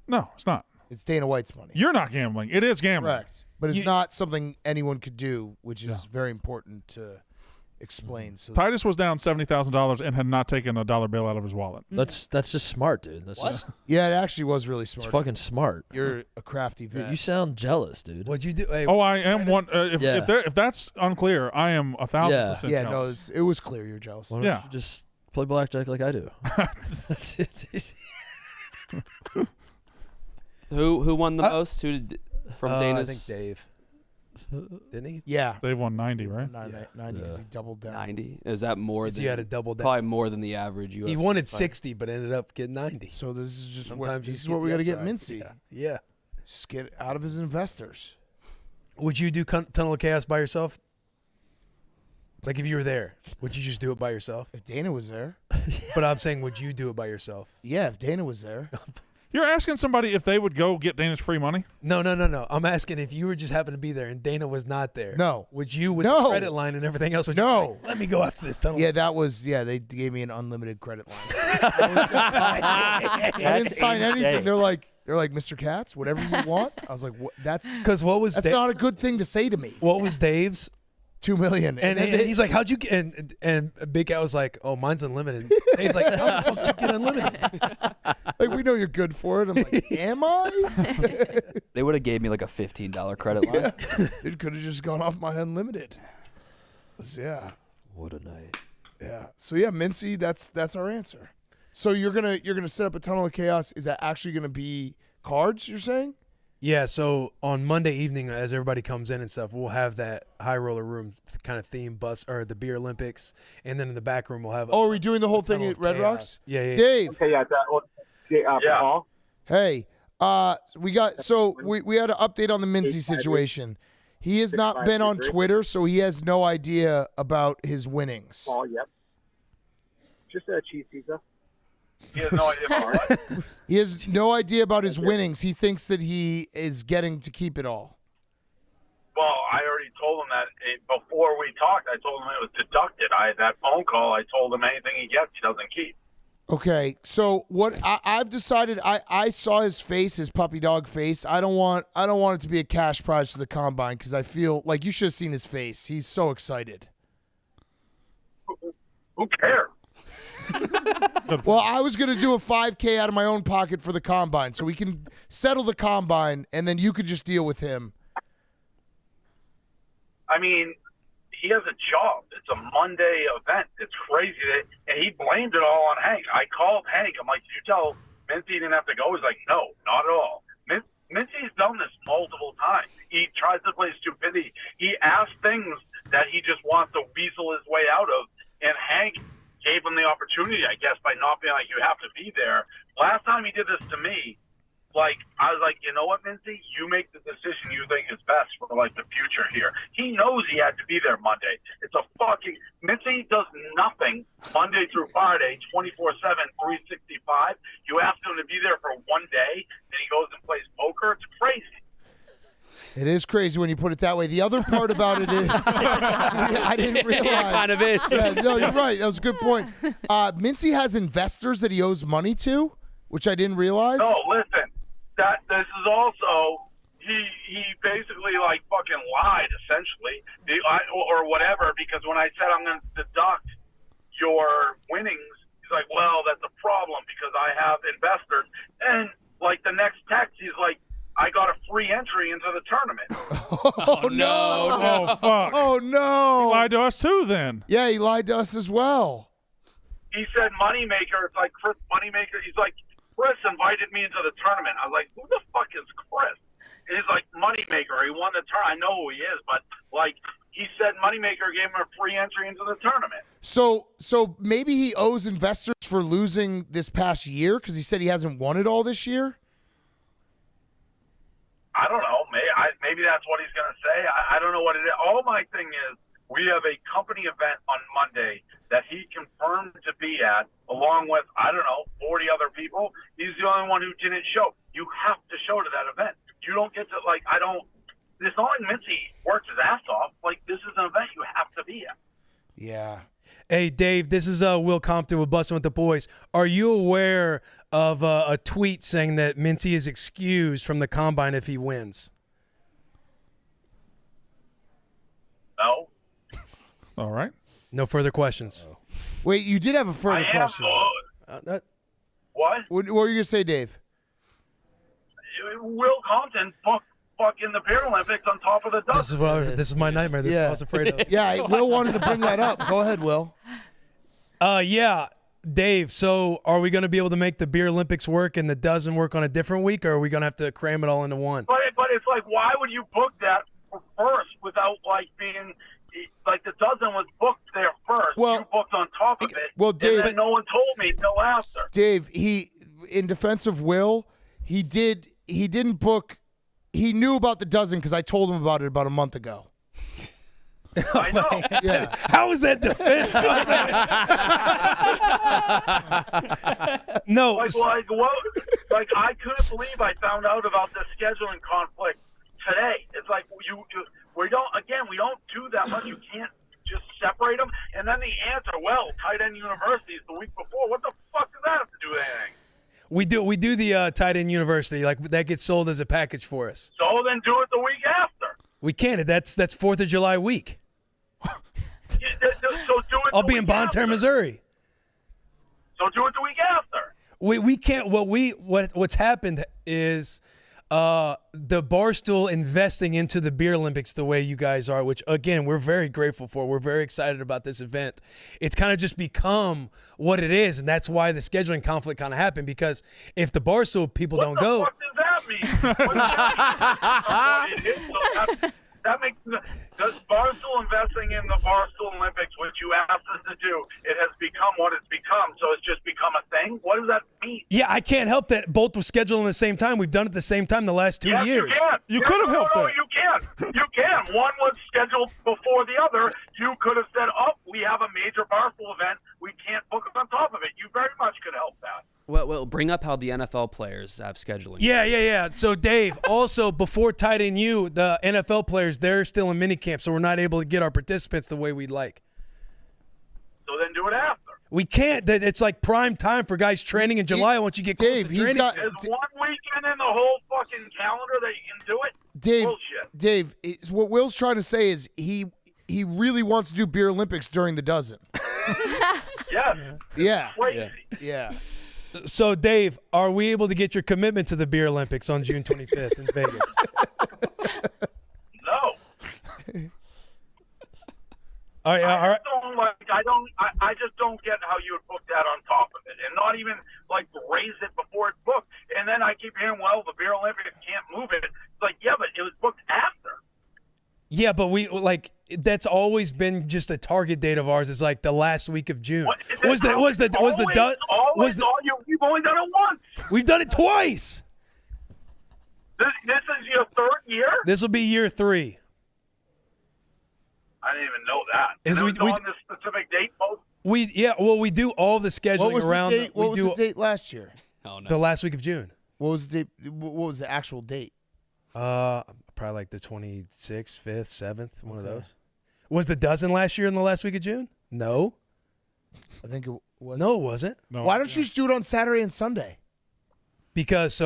No, it's not. It's Dana White's money. You're not gambling. It is gambling. Correct. But it's not something anyone could do, which is very important to explain. So Titus was down $70,000 and had not taken a dollar bill out of his wallet. That's just smart, dude. That's just yeah, it actually was really smart. it's fucking smart. You're a crafty vet. You sound jealous, dude. What'd you do? Hey, Oh, I am one. If that's unclear, I am 1,000% Yeah, no, jealous. it was clear you're jealous. Why don't Yeah. you just play blackjack like I do? It's easy. Who won the most? Who did from Dana's? I think Dave. Didn't he? Yeah. They've won 90, right? 90 because he doubled down. 90. Is that more Because than? he had to double down. Probably more than the average. UFC He wanted fighter. 60, but ended up getting 90. So this is just Sometimes you this is get what we the got to get upside. Mincy. Yeah. Just get out of his investors. Would you do Tunnel of Chaos by yourself? Like if you were there, would you just do it by yourself? If Dana was there. But I'm saying, would you do it by yourself? Yeah, if Dana was there. You're asking somebody if they would go get Dana's free money? No. I'm asking if you were just happened to be there and Dana was not there. No. Would you, with No. the credit line and everything else, would you No. be like, let me go after this tunnel? Yeah, that was they gave me an unlimited credit line. I didn't sign anything. They're like, Mr. Katz, whatever you want. I was like, what? That's Because what was that's not a good thing to say to me. What was Dave's? $2 million. And he's like, how'd you get? And Big Cat was like, oh, mine's unlimited. Dave's like, how the fuck did you get unlimited? like, we know you're good for it. I'm like, am I? They would have gave me like a $15 credit line. It could have just gone off my unlimited. Yeah. What a night. Yeah. So yeah, Mincy, that's our answer. So you're gonna set up a Tunnel of Chaos. Is that actually gonna be cards? You're saying? Yeah, so on Monday evening, as everybody comes in and stuff, we'll have that high roller room kind of theme bus or the beer Olympics, and then in the back room we'll have. Oh, are we doing the whole thing Tunnel at of Red Chaos. Rocks? Yeah. Dave. Okay, yeah, Paul. Hey, we had an update on the Mincy situation. He has not been on Twitter, so he has no idea about his winnings. Paul, yep. Just a cheese pizza. He has no idea about it. He has no idea about his winnings. He thinks that he is getting to keep it all. Well, I already told him that before we talked. I told him it was deducted. That phone call, I told him anything he gets, he doesn't keep. Okay, so what I've decided, I saw his face, his puppy dog face. I don't want it to be a cash prize for the combine because I feel like you should have seen his face. He's so excited. Who cares? Well, I was going to do a $5K out of my own pocket for the combine, so we can settle the combine, and then you could just deal with him. I mean, he has a job. It's a Monday event. It's crazy and he blamed it all on Hank. I called Hank. I'm like, did you tell Mincy he didn't have to go? He's like, no, not at all. Mincy's done this multiple times. He tries to play stupidity. He asks things that he just wants to weasel his way out of, and Hank gave him the opportunity, I guess, by not being like, you have to be there. Last time he did this to me, I was like, you know what, Mincy? You make the decision you think is best for, the future here. He knows he had to be there Monday. It's a fucking... Mincy does nothing Monday through Friday, 24/7, 365. You ask him to be there for one day, then he goes and plays poker. It's crazy. It is crazy when you put it that way. The other part about it is, I didn't realize. Yeah, kind of is. Yeah, no, you're right. That was a good point. Mincy has investors that he owes money to, which I didn't realize. No, listen. This is also he basically fucking lied essentially, or whatever, because when I said I'm going to deduct your winnings, he's like, well, that's a problem because I have investors, and the next text he's like, I got a free entry into the tournament. Oh no! Oh fuck! Oh no! He lied to us too. Then yeah, he lied to us as well. He said Moneymaker. It's like Chris Moneymaker. He's like, Chris invited me into the tournament. I was like, who the fuck is Chris? And he's like, Moneymaker. He won the tournament. I know who he is, but he said Moneymaker gave him a free entry into the tournament. So maybe he owes investors for losing this past year because he said he hasn't won it all this year. I don't know. Maybe that's what he's going to say. I don't know what it is. All my thing is, we have a company event on Monday that he confirmed to be at, along with, 40 other people. He's the only one who didn't show. You have to show to that event. You don't get to, it's not like Mincy worked his ass off. This is an event you have to be at. Yeah. Hey, Dave, this is Will Compton with Bussin' with the Boys. Are you aware of a tweet saying that Mincy is excused from the combine if he wins? No. All right. No further questions. Wait, you did have a further question. What? What were you gonna say, Dave? Will Compton booked fucking the Beer Olympics on top of the dozen. This is my nightmare. This is what I was afraid of. Yeah, Will wanted to bring that up. Go ahead, Will. Yeah, Dave. So, are we going to be able to make the Beer Olympics work and the dozen work on a different week, or are we going to have to cram it all into one? But it's like, why would you book that first without being like the dozen was booked there first? Well, you booked on top of it. Well, Dave, and then no one told me till after. Dave, in defense of Will, he didn't book. He knew about the dozen because I told him about it about a month ago. I know. Yeah. How is that defense? No. Like I couldn't believe I found out about the scheduling conflict today. It's like we don't do that much. You can't just separate them. And then the answer, tight end universities the week before. What the fuck does that have to do with anything? We do the tight end university, like that gets sold as a package for us. So then do it the week after. We can't. That's 4th of July week. So do it. I'll be in Bonne Terre, Missouri. So do it the week after. We can't. What's happened is the Barstool investing into the Beer Olympics the way you guys are, which again we're very grateful for. We're very excited about this event. It's kind of just become what it is, and that's why the scheduling conflict kind of happened. Because if the Barstool people don't go, what does that mean? What does that mean? That makes does Barstool investing in the Barstool Olympics, which you asked us to do, it has become what it's become. So it's just become a thing. What does that mean? yeah, I can't help that both were scheduled at the same time. We've done it at the same time the last 2 Yes, years. You can. You could have helped it. You can. You can. One was scheduled before the other. You could have said, we have a major Barstool event. We can't book it on top of it. You very much could help that. Well, bring up how the NFL players have scheduling. Yeah. So, Dave, also before Tight End U, the NFL players, they're still in minicamp, so we're not able to get our participants the way we'd like. So then do it after. We can't. It's like prime time for guys training in July once you get close to training. There's one weekend in the whole fucking calendar that you can do it? Bullshit. Dave, what Will's trying to say is he really wants to do Beer Olympics during the dozen. Yes. Yeah. Crazy. Yeah. So, Dave, are we able to get your commitment to the Beer Olympics on June 25th in Vegas? No. All right. I just don't get how you would book that on top of it, and not even raise it before it's booked. And then I keep hearing, the Beer Olympics can't move it. It's like, yeah, but it was booked after. Yeah, but that's always been just a target date of ours. Is like the last week of June. We've only done it once. We've done it twice. This is your third year? This will be year 3. I didn't even know that. Is it we- was we- on this specific date post? We do all the scheduling What was around. the date? What was the date last year? Oh no. The last week of June. What was the date? What was the actual date? Probably like the 26th, 5th, 7th, one of those. Was the dozen last year in the last week of June? No. I think it was. No, it wasn't. No. Why don't you just do it on Saturday and Sunday? Because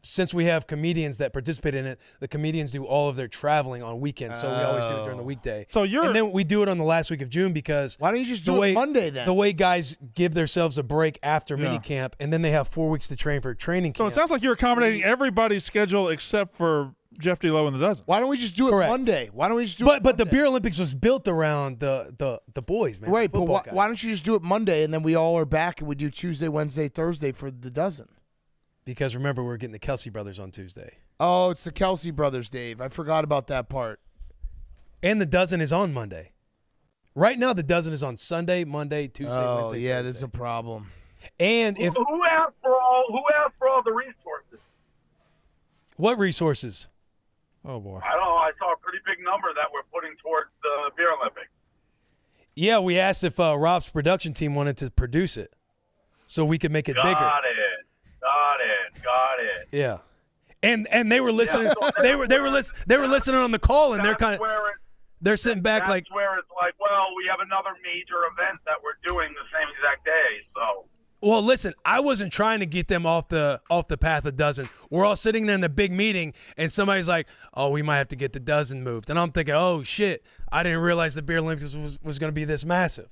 since we have comedians that participate in it, the comedians do all of their traveling on weekends. So we always do it during the weekday. So and then we do it on the last week of June because why don't you just do it Monday then? The way guys give themselves a break after Yeah. minicamp, and then they have 4 weeks to train for training So camp. it sounds like you're accommodating everybody's schedule except for Jeff D. Lowe and the dozen. Why don't we just do it Correct. Monday? Why don't we just do it? But the Beer Olympics was built around the boys, man. Right, the but football guys. why don't you just do it Monday and then we all are back and we do Tuesday, Wednesday, Thursday for the dozen? Because remember, we're getting the Kelsey brothers on Tuesday. Oh, it's the Kelsey brothers, Dave. I forgot about that part. And the dozen is on Monday. Right now, the dozen is on Sunday, Monday, Tuesday, Wednesday, yeah, Thursday. this is a problem. And if Who asked for all the resources? what resources? Oh boy. I don't know. I saw a pretty big number that we're putting towards the Beer Olympics. Yeah, we asked if Rob's production team wanted to produce it, so we could make it bigger. Got it. Yeah, and they were listening. They were listening on the call, and they're sitting back That's like. where it's like, we have another major event that we're doing the same exact day. So Well, listen, I wasn't trying to get them off the path of dozen. We're all sitting there in the big meeting, and somebody's like, "Oh, we might have to get the dozen moved," and I'm thinking, "Oh shit, I didn't realize the Beer Olympics was going to be this massive."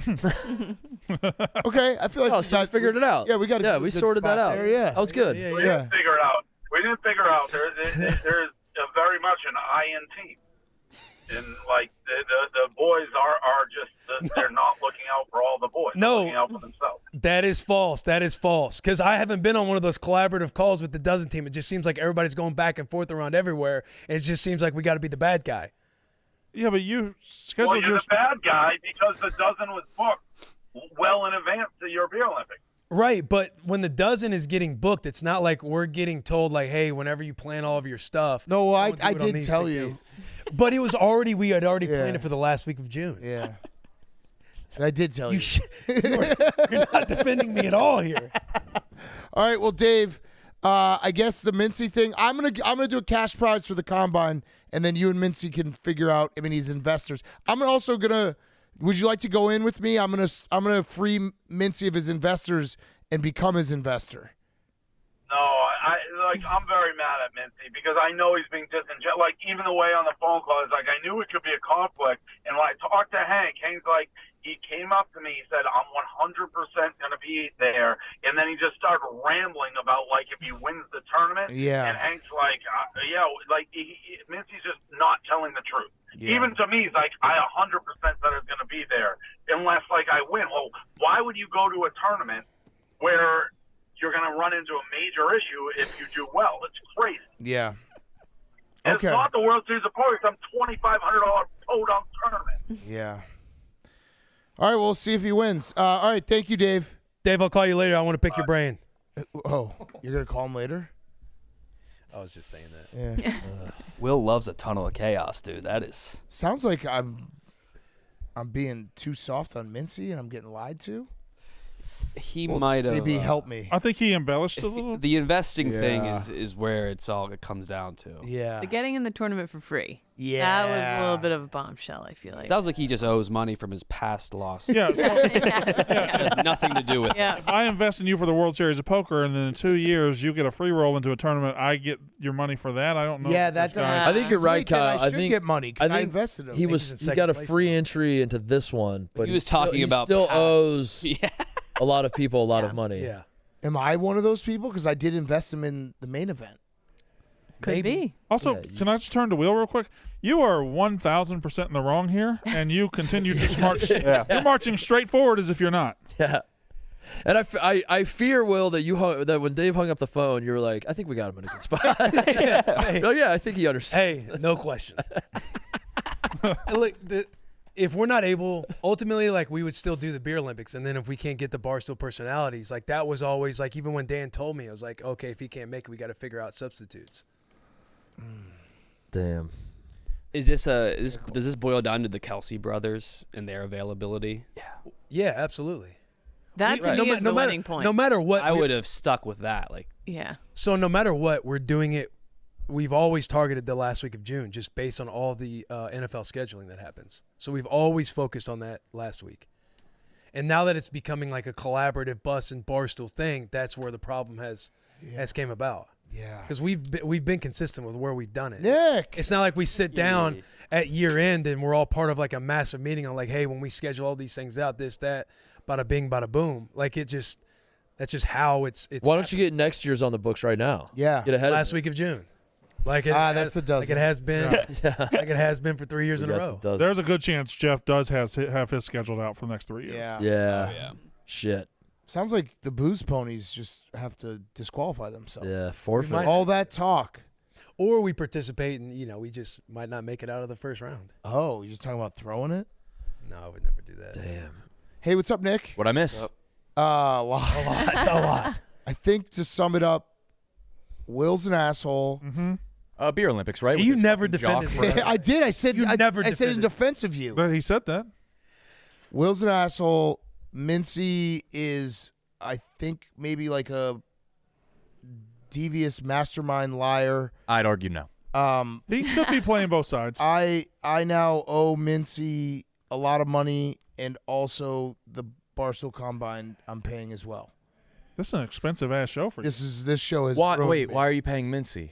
Okay, I feel like so we figured it out. Yeah, we got. Yeah, we sorted that out. There, yeah, that was good. We didn't figure it out. We didn't figure it out. There's very much an I-in team. And like the boys are just they're not looking out for all the boys. They're looking out for themselves. That is false. That is false. Because I haven't been on one of those collaborative calls with the dozen team. It just seems like everybody's going back and forth around everywhere. And it just seems like we got to be the bad guy. Yeah, but you scheduled you're the bad guy because the dozen was booked well in advance to your Beer Olympics. Right, but when the dozen is getting booked, it's not like we're getting told like, "Hey, whenever you plan all of your stuff." No, I did did tell you. But it was we had already planned it for the last week of June. Yeah. I did tell you. You're not defending me at all here. All right, well, Dave, I guess the Mincy thing. I'm gonna do a cash prize for the combine, and then you and Mincy can figure out. I mean, he's investors. I'm also gonna. Would you like to go in with me? I'm gonna free Mincy of his investors and become his investor. No, I'm very mad at Mincy because I know he's being disingenuous. Like even the way on the phone call is like I knew it could be a conflict, and when I talked to Hank, Hank's like he came up to me, he said I'm 100% gonna be there, and then he just started rambling about like if he wins the tournament. Yeah. And Hank's like, Mincy's just not telling the truth. Yeah. Even to me, he's like, I 100% said it's going to be there unless, like, I win. Well, why would you go to a tournament where you're going to run into a major issue if you do well? It's crazy. Yeah. And Okay. it's not the World Series of Poker. It's some $2,500 podunk tournament. Yeah. All right, we'll see if he wins. All right, thank you, Dave. Dave, I'll call you later. I want to pick your brain. Oh, you're going to call him later? I was just saying that. Yeah. Will loves a tunnel of chaos, dude. That is. Sounds like I'm being too soft on Mincy and I'm getting lied to. He might have. Maybe help me. I think he embellished a little. The investing thing is where it comes down to. Yeah. The getting in the tournament for free. Yeah. That was a little bit of a bombshell, I feel like. Sounds like he just owes money from his past loss. Yeah, It has nothing to do with it. Yeah. If I invest in you for the World Series of Poker, and then in 2 years you get a free roll into a tournament, I get your money for that. I don't know. Yeah, if that those doesn't. guys- I think you're right, Kyle. I should get money because I invested in him. He got a free entry into this one, but He was talking about still past. owes a lot of people a lot of money. Yeah. Am I one of those people? Because I did invest him in the main event. Could be. Also, can I just turn to Will real quick? You are 1,000% in the wrong here, and you continue to march. You're marching straight forward as if you're not. Yeah. And I fear, Will, that when Dave hung up the phone, you were like, I think we got him in a good spot. Oh, yeah, I think he understands. Hey, no question. Look, if we're not able, ultimately, like, we would still do the Beer Olympics. And then if we can't get the Barstool personalities, like, that was always, like, even when Dan told me, I was like, okay, if he can't make it, we got to figure out substitutes. Damn. Does this boil down to the Kelsey brothers and their availability? Yeah, absolutely. That to me is the winning point. No matter what. I would have stuck with that. Yeah. So no matter what, we're doing it. We've always targeted the last week of June just based on all the NFL scheduling that happens. So we've always focused on that last week. And now that it's becoming like a collaborative Bus and Barstool thing, that's where the problem has came about. Yeah. Because we've been consistent with where we've done it. Nick. It's not like we sit down at year end and we're all part of like a massive meeting on like, hey, when we schedule all these things out, this, that, bada bing, bada boom. Like that's just how it's. Why don't you get next year's on the books right now? Yeah. Get ahead last of it. week of June. Like it, that's the dozen. Like it has been. Like it has been for 3 years in a row. There's a good chance Jeff does have his scheduled out for the next 3 years. Yeah. Yeah. Oh, yeah. Shit. Sounds like the booze ponies just have to disqualify themselves. Yeah, forfeit. All that talk. Or we participate and, we just might not make it out of the first round. Oh, you're just talking about throwing it? No, I would never do that. Damn. Hey, what's up, Nick? What'd I miss? A lot. A lot. I think to sum it up, Will's an asshole. Mm-hmm. Beer Olympics, right? You never defended me. I did. I said You never I said in defended. defense of you. But he said that. Will's an asshole. Mincy is, I think, maybe like a devious mastermind liar. I'd argue no. He could be playing both sides. I now owe Mincy a lot of money and also the Barstool Combine I'm paying as well. This is an expensive ass show for you. This show is Why are you paying Mincy?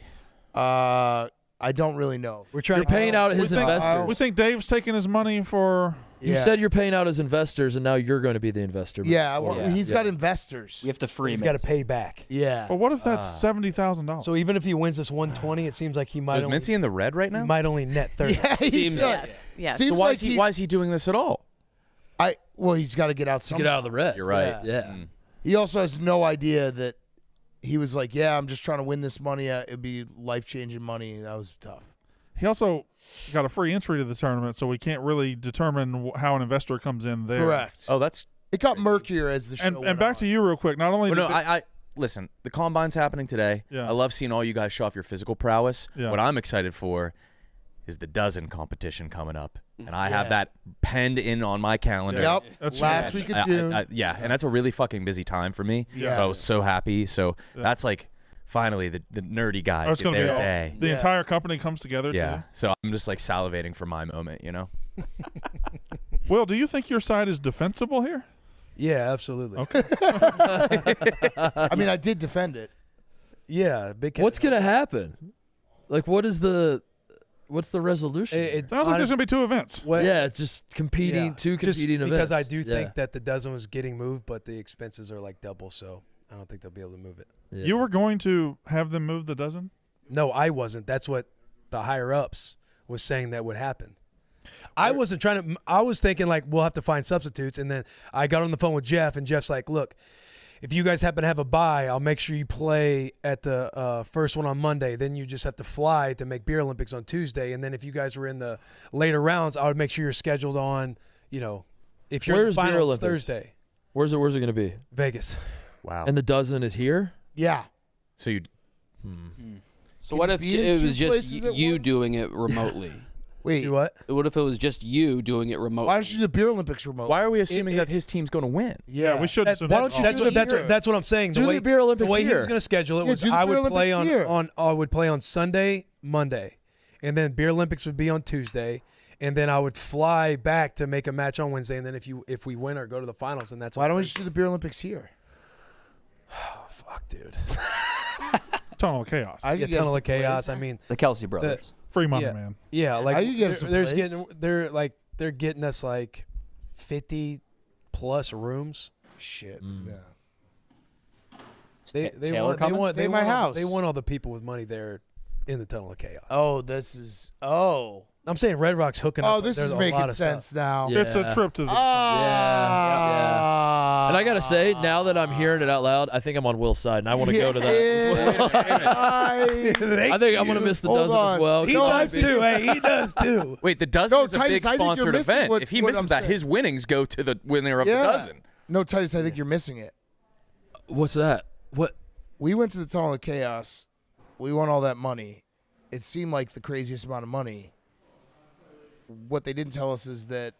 I don't really know. You're paying out his investors. We think Dave's taking his money for. You said you're paying out his investors, and now you're going to be the investor. Yeah, well, he's got investors. We have to free He's Mincy. got to pay back. Yeah. But what if that's $70,000? So even if he wins this 120, it seems like he might. Is Mincy in the red right now? He might only net 30. Yeah, Yes. So why is he doing this at all? Well, he's got to get out. Get out of the red. You're right. Yeah. He also has no idea that he was like, yeah, I'm just trying to win this money. It'd be life-changing money. That was tough. He also got a free entry to the tournament, so we can't really determine how an investor comes in there. Correct. Oh, that's it. Got murkier as the show went and back on. to you real quick. Not only Well, did no, I listen. The combine's happening today. Yeah. I love seeing all you guys show off your physical prowess. Yeah. What I'm excited for is the dozen competition coming up, and I have that penned in on my calendar. Yep. That's last week of June. Yeah, and that's a really fucking busy time for me. Yeah. So I was so happy. So that's like finally the nerdy guys it's get gonna their be day. the entire company comes together. Yeah. Too. So I'm just like salivating for my moment, you know. Will, do you think your side is defensible here? Yeah, absolutely. Okay. I mean, I did defend it. Yeah, big. What's going to happen? Like, what's the resolution? It Sounds like there's gonna be two events. Yeah, it's just competing, two competing events. Because I do think that the dozen was getting moved, but the expenses are like double, so I don't think they'll be able to move it. Yeah. You were going to have them move the dozen? No, I wasn't. That's what the higher ups was saying that would happen. I wasn't trying to. I was thinking like we'll have to find substitutes, and then I got on the phone with Jeff, and Jeff's like, "Look, if you guys happen to have a bye, I'll make sure you play at the first one on Monday. Then you just have to fly to make Beer Olympics on Tuesday, and then if you guys were in the later rounds, I would make sure you're scheduled on. If you're Where's in the Beer finals Olympics? Thursday, Where's it going to be? Vegas. Wow. And the dozen is here? Yeah. So you. So what if be in it two was just places at you once? doing it remotely? Wait, Do what? What if it was just you doing it remotely? why don't you do the Beer Olympics remote? Why are we assuming that his team's going to win? Yeah, we should. That's what I'm saying. Do the Beer Olympics the way he here. was going to schedule it Yeah, was do the I Beer would play Olympics here. I would play on Sunday, Monday, and then Beer Olympics would be on Tuesday, and then I would fly back to make a match on Wednesday, and then if we win or go to the finals, and that's Why don't we just do the Beer Olympics here? Oh, fuck, dude. Tunnel of Chaos. I Yeah, could get Tunnel some of Chaos. plays. I mean, The Kelsey brothers. Free money, yeah. man. Yeah, like I could get some there's plays. they're getting us like 50 plus rooms. Shit. Yeah. They Taylor want coming? they Stay at my want house. they want all the people with money there in the Tunnel of Chaos. I'm saying Red Rock's hooking up. Oh, this There's is a making lot of sense stuff. now. Yeah. It's a trip to the. Ah. And I got to say, now that I'm hearing it out loud, I think I'm on Will's side, and I want to go to that. I think I'm going to miss the Hold dozen on. as well. He Come on, does baby. too. Hey, he does too. Wait, the dozen No, is a Titus, big I think you're sponsored missing event. what- If he what misses I'm that, saying. his winnings go to the winner of Yeah. the dozen. No, Titus, I think you're missing it. What's that? What? We went to the Tunnel of Chaos. We won all that money. It seemed like the craziest amount of money. What they didn't tell us is that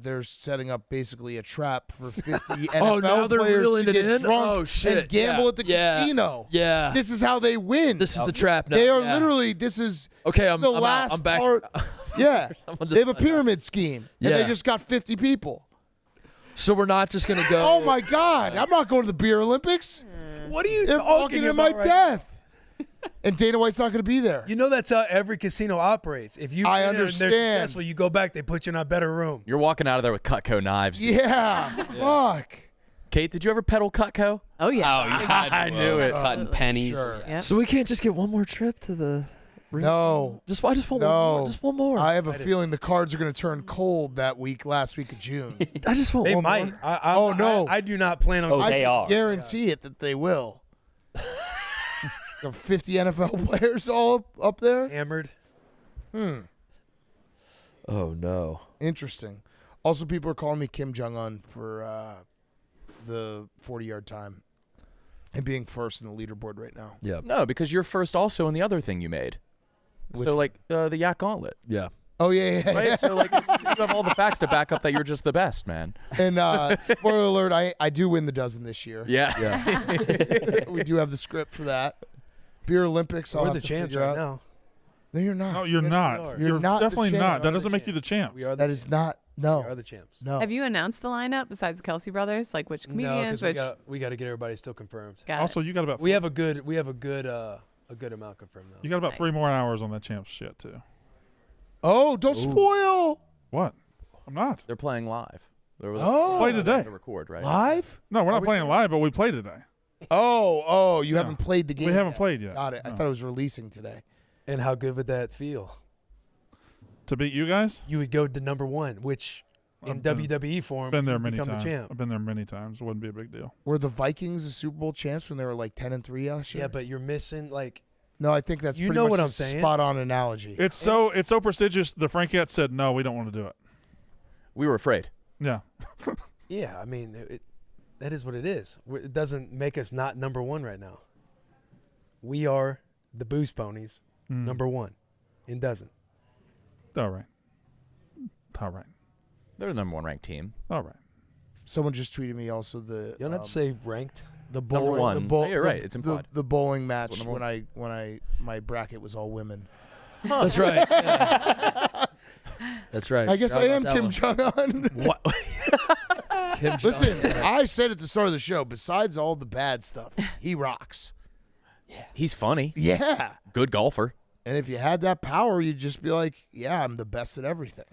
they're setting up basically a trap for 50 NFL Oh, now they're players reeling to it get in? drunk Oh, shit. and gamble Yeah. at the Yeah. casino. Yeah. This is how they win. This is the trap now. They are Yeah. literally. This is Okay, I'm the out. last I'm back. part. Yeah, Someone they have a just- pyramid scheme, and they Yeah. just got 50 people. So we're not just going to go. Oh my God! I'm not going to the Beer Olympics. What are you They're talking walking in about my right death. And Dana White's not going to be there. You know that's how every casino operates. If you I win and they're understand. successful, you go back, they put you in a better room. You're walking out of there with Cutco knives. Yeah, fuck. Kate, did you ever peddle Cutco? Oh yeah. Oh, you had I knew it. cutting pennies. Sure. Yep. So we can't just get one more trip to the. No. I just want one No. more. Just one more. I have a feeling the cards are going to turn cold that last week of June. I just want They one might. more. Oh, no. I do not plan on. Oh, I they can are. guarantee it that they will. The 50 NFL players all up there? hammered. Oh no. Interesting. Also, people are calling me Kim Jong-un for the 40-yard time and being first in the leaderboard right now. Yeah. No, because you're first also in the other thing you made. So, like, the Yak Gauntlet. Yeah. Oh, yeah. Right? So, like, you have all the facts to back up that you're just the best, man. And spoiler alert, I do win the dozen this year. Yeah. Yeah. We do have the script for that. Beer Olympics, I'll We're have the to champs figure right out. now. No, you're not. No, you're Yes, we not. are. You're You're not the definitely champ. not. That doesn't make you the champ. We are. That is not No. They are the champs. No. Have you announced the lineup besides the Kelsey brothers? Like which No, comedians? because Which we got to get everybody still confirmed. Got Also, you got about We have a good amount confirmed though. you got about 3 more hours on that champs shit too. Oh, don't spoil. What? I'm not. They're playing live. Play today. To record, right? Live? No, we're not playing live, but we play today. Oh, you Yeah. haven't played the game. We haven't yet. played yet. Got it. I No. thought it was releasing today. And how good would that feel? To beat you guys? You would go to number 1, which in I've been- WWE form, Been there you many become times. the champ. I've been there many times. It wouldn't be a big deal. Were the Vikings the Super Bowl champs when they were like 10-3 last year? Yeah, but you're missing like. No, I think that's You pretty know much what a I'm saying. spot on analogy. It's so prestigious. The Frankettes said no, we don't want to do it. We were afraid. Yeah. Yeah, I mean, that is what it is. It doesn't make us not number 1 right now. We are the Boost Ponies, number 1. It doesn't. All right. All right. They're the number 1 ranked team. All right. Someone just tweeted me also the. You don't have to say ranked. The Number bowling. one. The bowl, Yeah, you're right. It's the, implied. the bowling That's match what number when my bracket was all women. That's right. Yeah. That's right. I guess Forgot I am about Kim that one. Jong-un. What? Kim Listen, Jong-un. I said at the start of the show, besides all the bad stuff, he rocks. He's funny. Yeah. Good golfer. And if you had that power, you'd just be like, yeah, I'm the best at everything.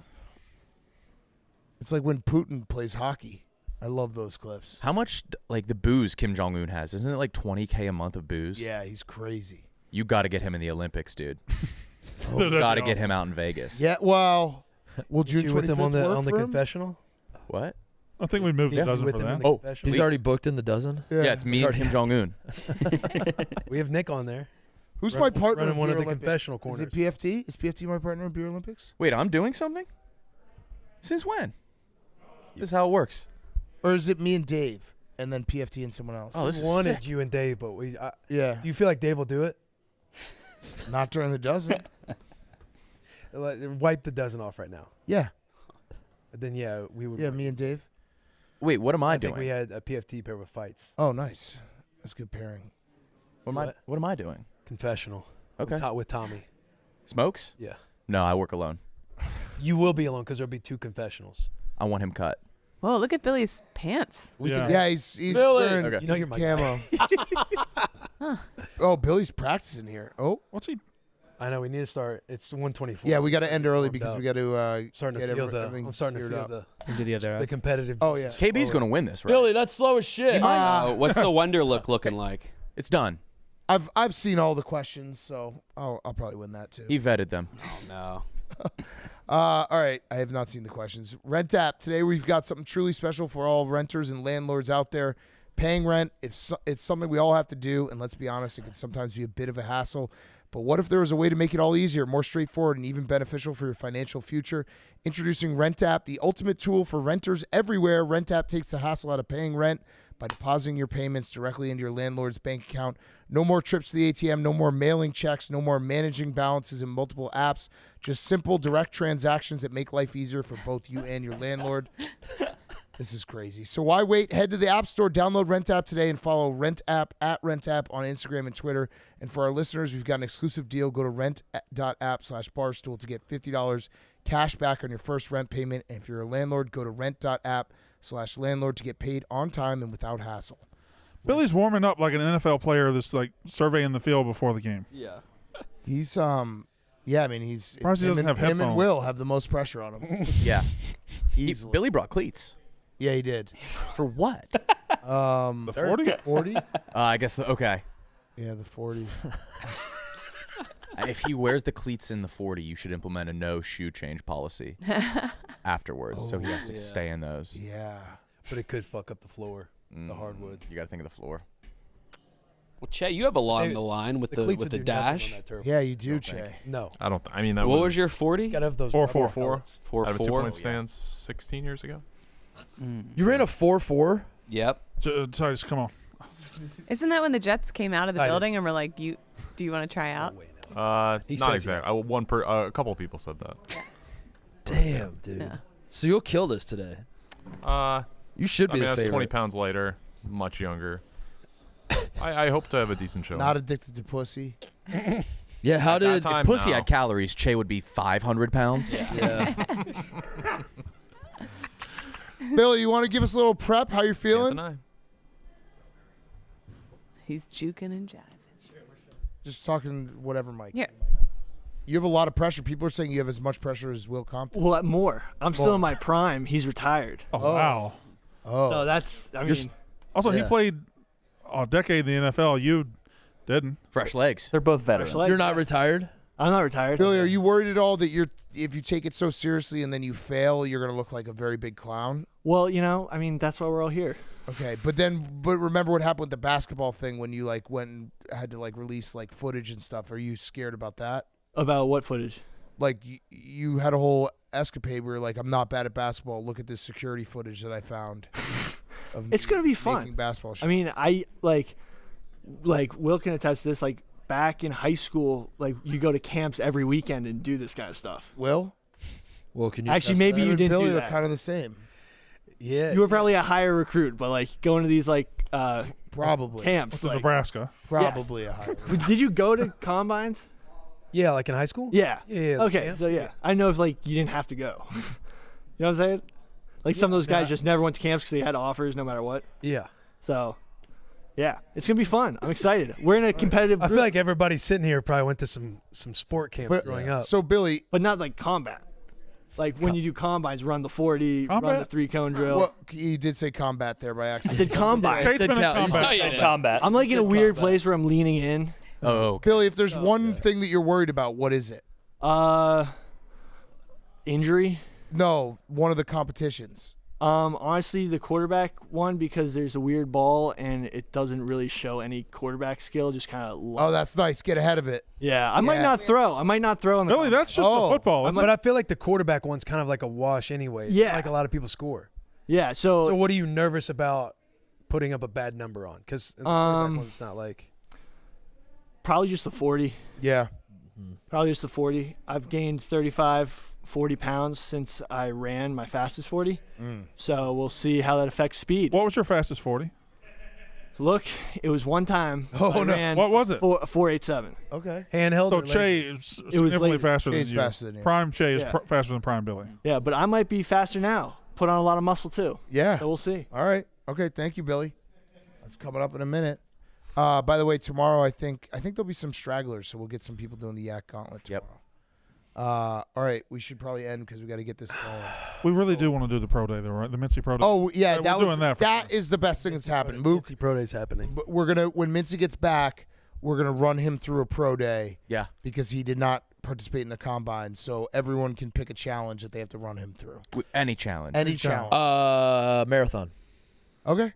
It's like when Putin plays hockey. I love those clips. How much like the booze Kim Jong Un has? Isn't it like $20K a month of booze? Yeah, he's crazy. You got to get him in the Olympics, dude. Dude, You that'd got to be get awesome. him out in Vegas. Yeah, well, will Did June you with them 25th on the work for him? confessional? What? I think we moved Yeah, a dozen with for him in that. the Oh, confessional. He's already booked in the dozen. Yeah, it's me and Kim Jong Un. We have Nick on there. Who's my partner running in one of Beer the Olympics? confessional corners? Is it PFT? Is PFT my partner in Beer Olympics? Wait, I'm doing something? Since when? This is how it works. Or is it me and Dave, and then PFT and someone else? Oh, this We is wanted sick. you and Dave, but we. Yeah. Do you feel like Dave will do it? Not during the dozen. Wipe the dozen off right now. Yeah. Then we would. Yeah, me and Dave. Wait, what am I, I doing? think we had a PFT pair with fights. Oh, nice. That's good pairing. What am I doing? Confessional. Okay. With Tommy. Smokes? Yeah. No, I work alone. You will be alone because there'll be 2 confessionals. I want him cut. Whoa, look at Billy's pants. We Yeah. can- Yeah, he's Billy. wearing Okay. You know you're my guy. camo. Oh, Billy's practicing here. Oh, What's he? I know we need to start. It's 1:24. yeah, we got to end early Warmed because up. we got to starting get to feel everything I'm starting to geared feel up. Into the other. the competitive. Oh, yeah. KB's going to win this, right? Billy, that's slow as shit. What's the Wonder look looking like? It's done. I've seen all the questions, so I'll probably win that too. He vetted them. Oh no. All right, I have not seen the questions. Rent app. Today we've got something truly special for all renters and landlords out there. Paying rent, it's something we all have to do, and let's be honest, it can sometimes be a bit of a hassle. But what if there was a way to make it all easier, more straightforward, and even beneficial for your financial future? Introducing Rent App, the ultimate tool for renters everywhere. Rent App takes the hassle out of paying rent by depositing your payments directly into your landlord's bank account. No more trips to the ATM, no more mailing checks, no more managing balances in multiple apps. Just simple, direct transactions that make life easier for both you and your landlord. This is crazy. So why wait? Head to the App Store, download Rent App today, and follow Rent App at Rent App on Instagram and Twitter. And for our listeners, we've got an exclusive deal. Go to rent.app/barstool to get $50 cash back on your first rent payment. And if you're a landlord, go to rent.app/landlord to get paid on time and without hassle. Billy's warming up like an NFL player that's like surveying the field before the game. Yeah. He's yeah, I mean he's Surprised he doesn't have him and headphones. Will have the most pressure on him. Yeah. Easily. Billy brought cleats. Yeah, he did. For what? The 40? 40? I guess, okay. Yeah, the 40. If he wears the cleats in the 40, you should implement a no shoe change policy afterwards. So he has to stay in those. Yeah. But it could fuck up the floor, the hardwood. You got to think of the floor. Well, Che, you have a lot on Hey, the line with the cleats with would the do nothing on dash. that turf. Yeah, you do, Che. No. I don't. I mean, that What was your 40? Gotta have those 4-4-4. pellets. out of a 4-4. 2-point stance 16 years ago. You ran a 4-4? Yep. Titus, come on. Isn't that when the Jets came out of the Titus. building and were like, do you want to try out? He Not says exactly. A couple of people said that. Damn, dude. Yeah. So you'll kill this today. You should be I mean, the that's 20 favorite. pounds lighter, much younger. I hope to have a decent show. Not addicted to pussy. Yeah, how At that did time, If pussy no. had calories, Che would be 500 pounds. Yeah. Billy, you want to give us a little prep? How you're feeling? He's juking and jiving. Just talking whatever, Mike. Yeah. You have a lot of pressure. People are saying you have as much pressure as Will Compton. Well, more. I'm still in my prime. He's retired. Oh, wow. Oh. So that's, I mean. Also, he played a decade in the NFL. You didn't. Fresh legs. They're both veterans. You're not retired? I'm not retired. Billy, are you worried at all that if you take it so seriously and then you fail, you're going to look like a very big clown? Well, I mean, that's why we're all here. Okay, but remember what happened with the basketball thing when you like went and had to like release like footage and stuff. Are you scared about that? About what footage? Like you had a whole escapade where you're like, I'm not bad at basketball. Look at this security footage that I found. It's going to be fun. Basketball shots. I mean, I like Will can attest to this. Like back in high school, like you go to camps every weekend and do this kind of stuff. Will? Well, can you actually maybe you didn't Billy do are that. kind of the same. Yeah, you were probably a higher recruit, but like going to these like probably camps, What's in like, Nebraska? Probably a higher. Did you go to combines? Yeah, like in high school. Yeah. Yeah. Okay, camps, so yeah, I know if like you didn't have to go. You know what I'm saying? Like some of those guys just never went to camps because they had offers no matter what. Yeah. So, yeah, it's gonna be fun. I'm excited. We're in a competitive. I feel group. like everybody sitting here probably went to some sport camps growing up. So Billy, but not like combat. Like when you do combines, run the 40, run the Combat? 3-cone drill. Well, he did say combat there by I accident. said combine. He said combat. I'm like in a weird place where I'm leaning in. Oh, okay. Billy, if there's one thing that you're worried about, what is it? Injury. No, one of the competitions. Honestly, the quarterback one because there's a weird ball and it doesn't really show any quarterback skill. Just kind of. Oh, that's nice. Get ahead of it. Yeah, I might not throw. I might not throw on the. Billy, that's just a football. But I feel like the quarterback one's kind of like a wash anyway. It's Yeah. not like a lot of people score. Yeah. So what are you nervous about putting up a bad number on? Because the quarterback one's not like. Probably just the 40. Yeah. Probably just the 40. I've gained 35, 40 pounds since I ran my fastest 40. So we'll see how that affects speed. What was your fastest 40? Look, it was one time. Oh, I no. ran What was it? 4.87. Okay. Handheld. So or Che laser? is It was significantly laser. faster than Che's you. faster than you. Prime Che is Yeah. faster than Prime Billy. Yeah, but I might be faster now. Put on a lot of muscle too. Yeah. So we'll see. All right. Okay. Thank you, Billy. That's coming up in a minute. By the way, tomorrow I think there'll be some stragglers, so we'll get some people doing the Yak Gauntlet tomorrow. All right, we should probably end because we got to get this going. We really do want to do the pro day, though, right? The Mincy pro day. Oh yeah, We're that doing was that. that is the best thing that's happened. Mook, Mincy Pro Day's happening. but we're gonna when Mincy gets back, we're gonna run him through a pro day. Yeah. because he did not participate in the combine, so everyone can pick a challenge that they have to run him through. Any challenge. Any challenge. Marathon. Okay.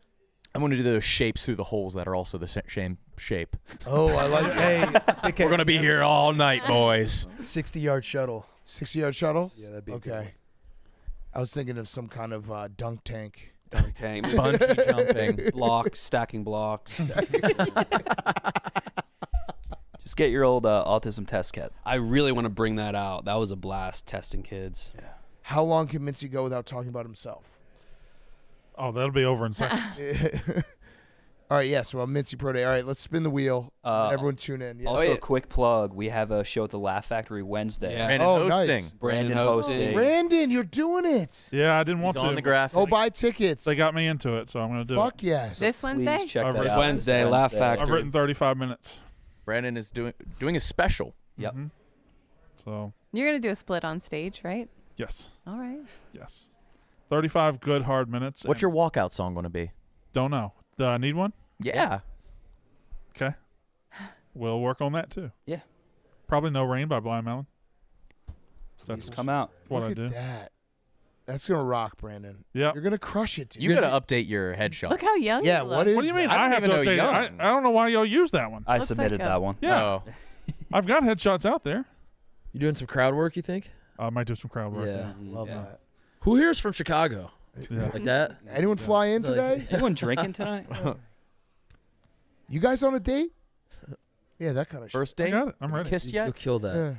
I'm going to do those shapes through the holes that are also the same shape. Oh, I like that. Hey, We're going to be here all night, boys. 60-yard shuttle. 60-yard shuttle? Yeah, that'd be a good okay. one. I was thinking of some kind of dunk tank. Dunk tank. Bungee jumping. Blocks, stacking blocks. Just get your old autism test kit. I really want to bring that out. That was a blast testing kids. Yeah. How long can Mincy go without talking about himself? Oh, that'll be over in seconds. All right, yes. Well, Mincy Pro Day. All right, let's spin the wheel. Everyone tune in. Yeah. Also, a quick plug. We have a show at the Laugh Factory Wednesday. Yeah. Brandon hosting. Nice. Brandon hosting. Brandon, you're doing it. Yeah, I didn't want He's to. on the graphic. Go buy tickets. They got me into it, so I'm going to do it. Fuck yes. This Wednesday? Please check I've that written- out. Wednesday, Laugh Factory. I've written 35 minutes. Brandon is doing a special. Yep. Mm-hmm. So, You're going to do a split on stage, right? yes. All right. Yes. 35 good, hard minutes. What's your walkout song going to be? Don't know. Do I need one? Yeah. Okay. We'll work on that, too. Yeah. Probably No Rain by Blind Melon. Please come out. What Look I do. at that. That's going to rock, Brandon. Yeah. You're going to crush it, dude. You got to update your headshot. Look how young Yeah, you what look. is What do you mean? I I, don't have to even know update it. young. I don't know why y'all use that one. I Looks submitted like a- that one. Yeah. Oh. I've got headshots out there. You doing some crowd work, you think? I might do some crowd work. Yeah. Love that. Who here is from Chicago? Yeah. Like that? Anyone fly in today? Anyone drinking tonight? You guys on a date? Yeah, that kind of First I date? got it. I'm ready. Kissed yet? You'll kill that. shit. Yeah.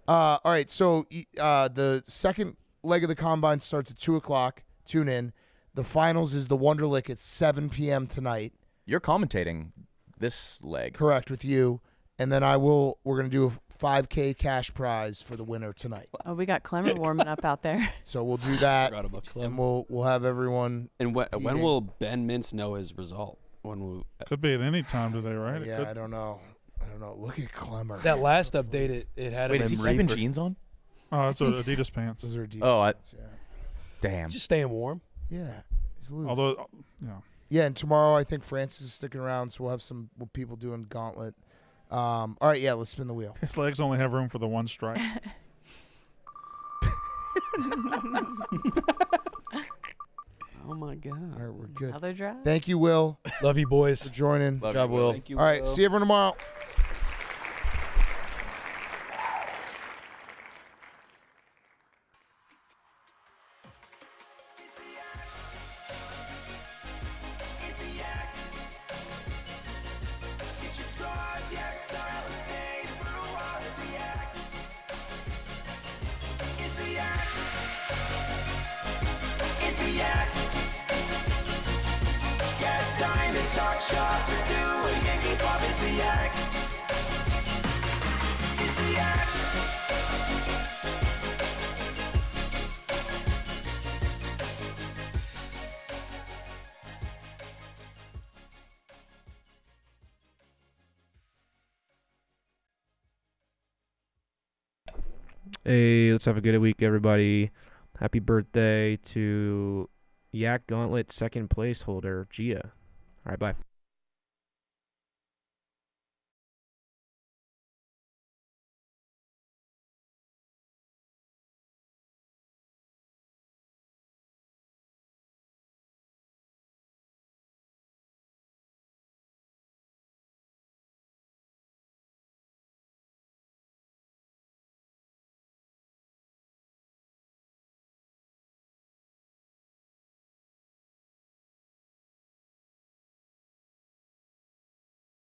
All right, so the second leg of the combine starts at 2 o'clock. Tune in. The finals is the Wonderlic at 7 p.m. tonight. You're commentating this leg. Correct, with you. And then we're going to do a $5K cash prize for the winner tonight. Oh, we got Clemmer warming up out there. So we'll do that, Forgot about Clem. and we'll have everyone. And when eating. will Ben Mintz know his result? When will Could be at any time today, right? Yeah, I don't know. Look at Clemmer. That last update, it had. Wait, him is he in keeping Reaper. jeans on? Oh, that's Adidas pants. Those are Adidas. Oh, pants, yeah. Damn. Just staying warm. Yeah, he's loose. Although, Yeah, and tomorrow I think Francis is sticking around, so we'll have some people doing gauntlet. All right, yeah, let's spin the wheel. his legs only have room for the one strike. Oh my God! All right, we're good. Another drive. Thank you, Will. Love you, boys. For joining. Good job, Will. Thank you, All right, Will. see everyone tomorrow. Hey, let's have a good week, everybody. Happy birthday to Yak Gauntlet second place holder, Gia. All right, bye.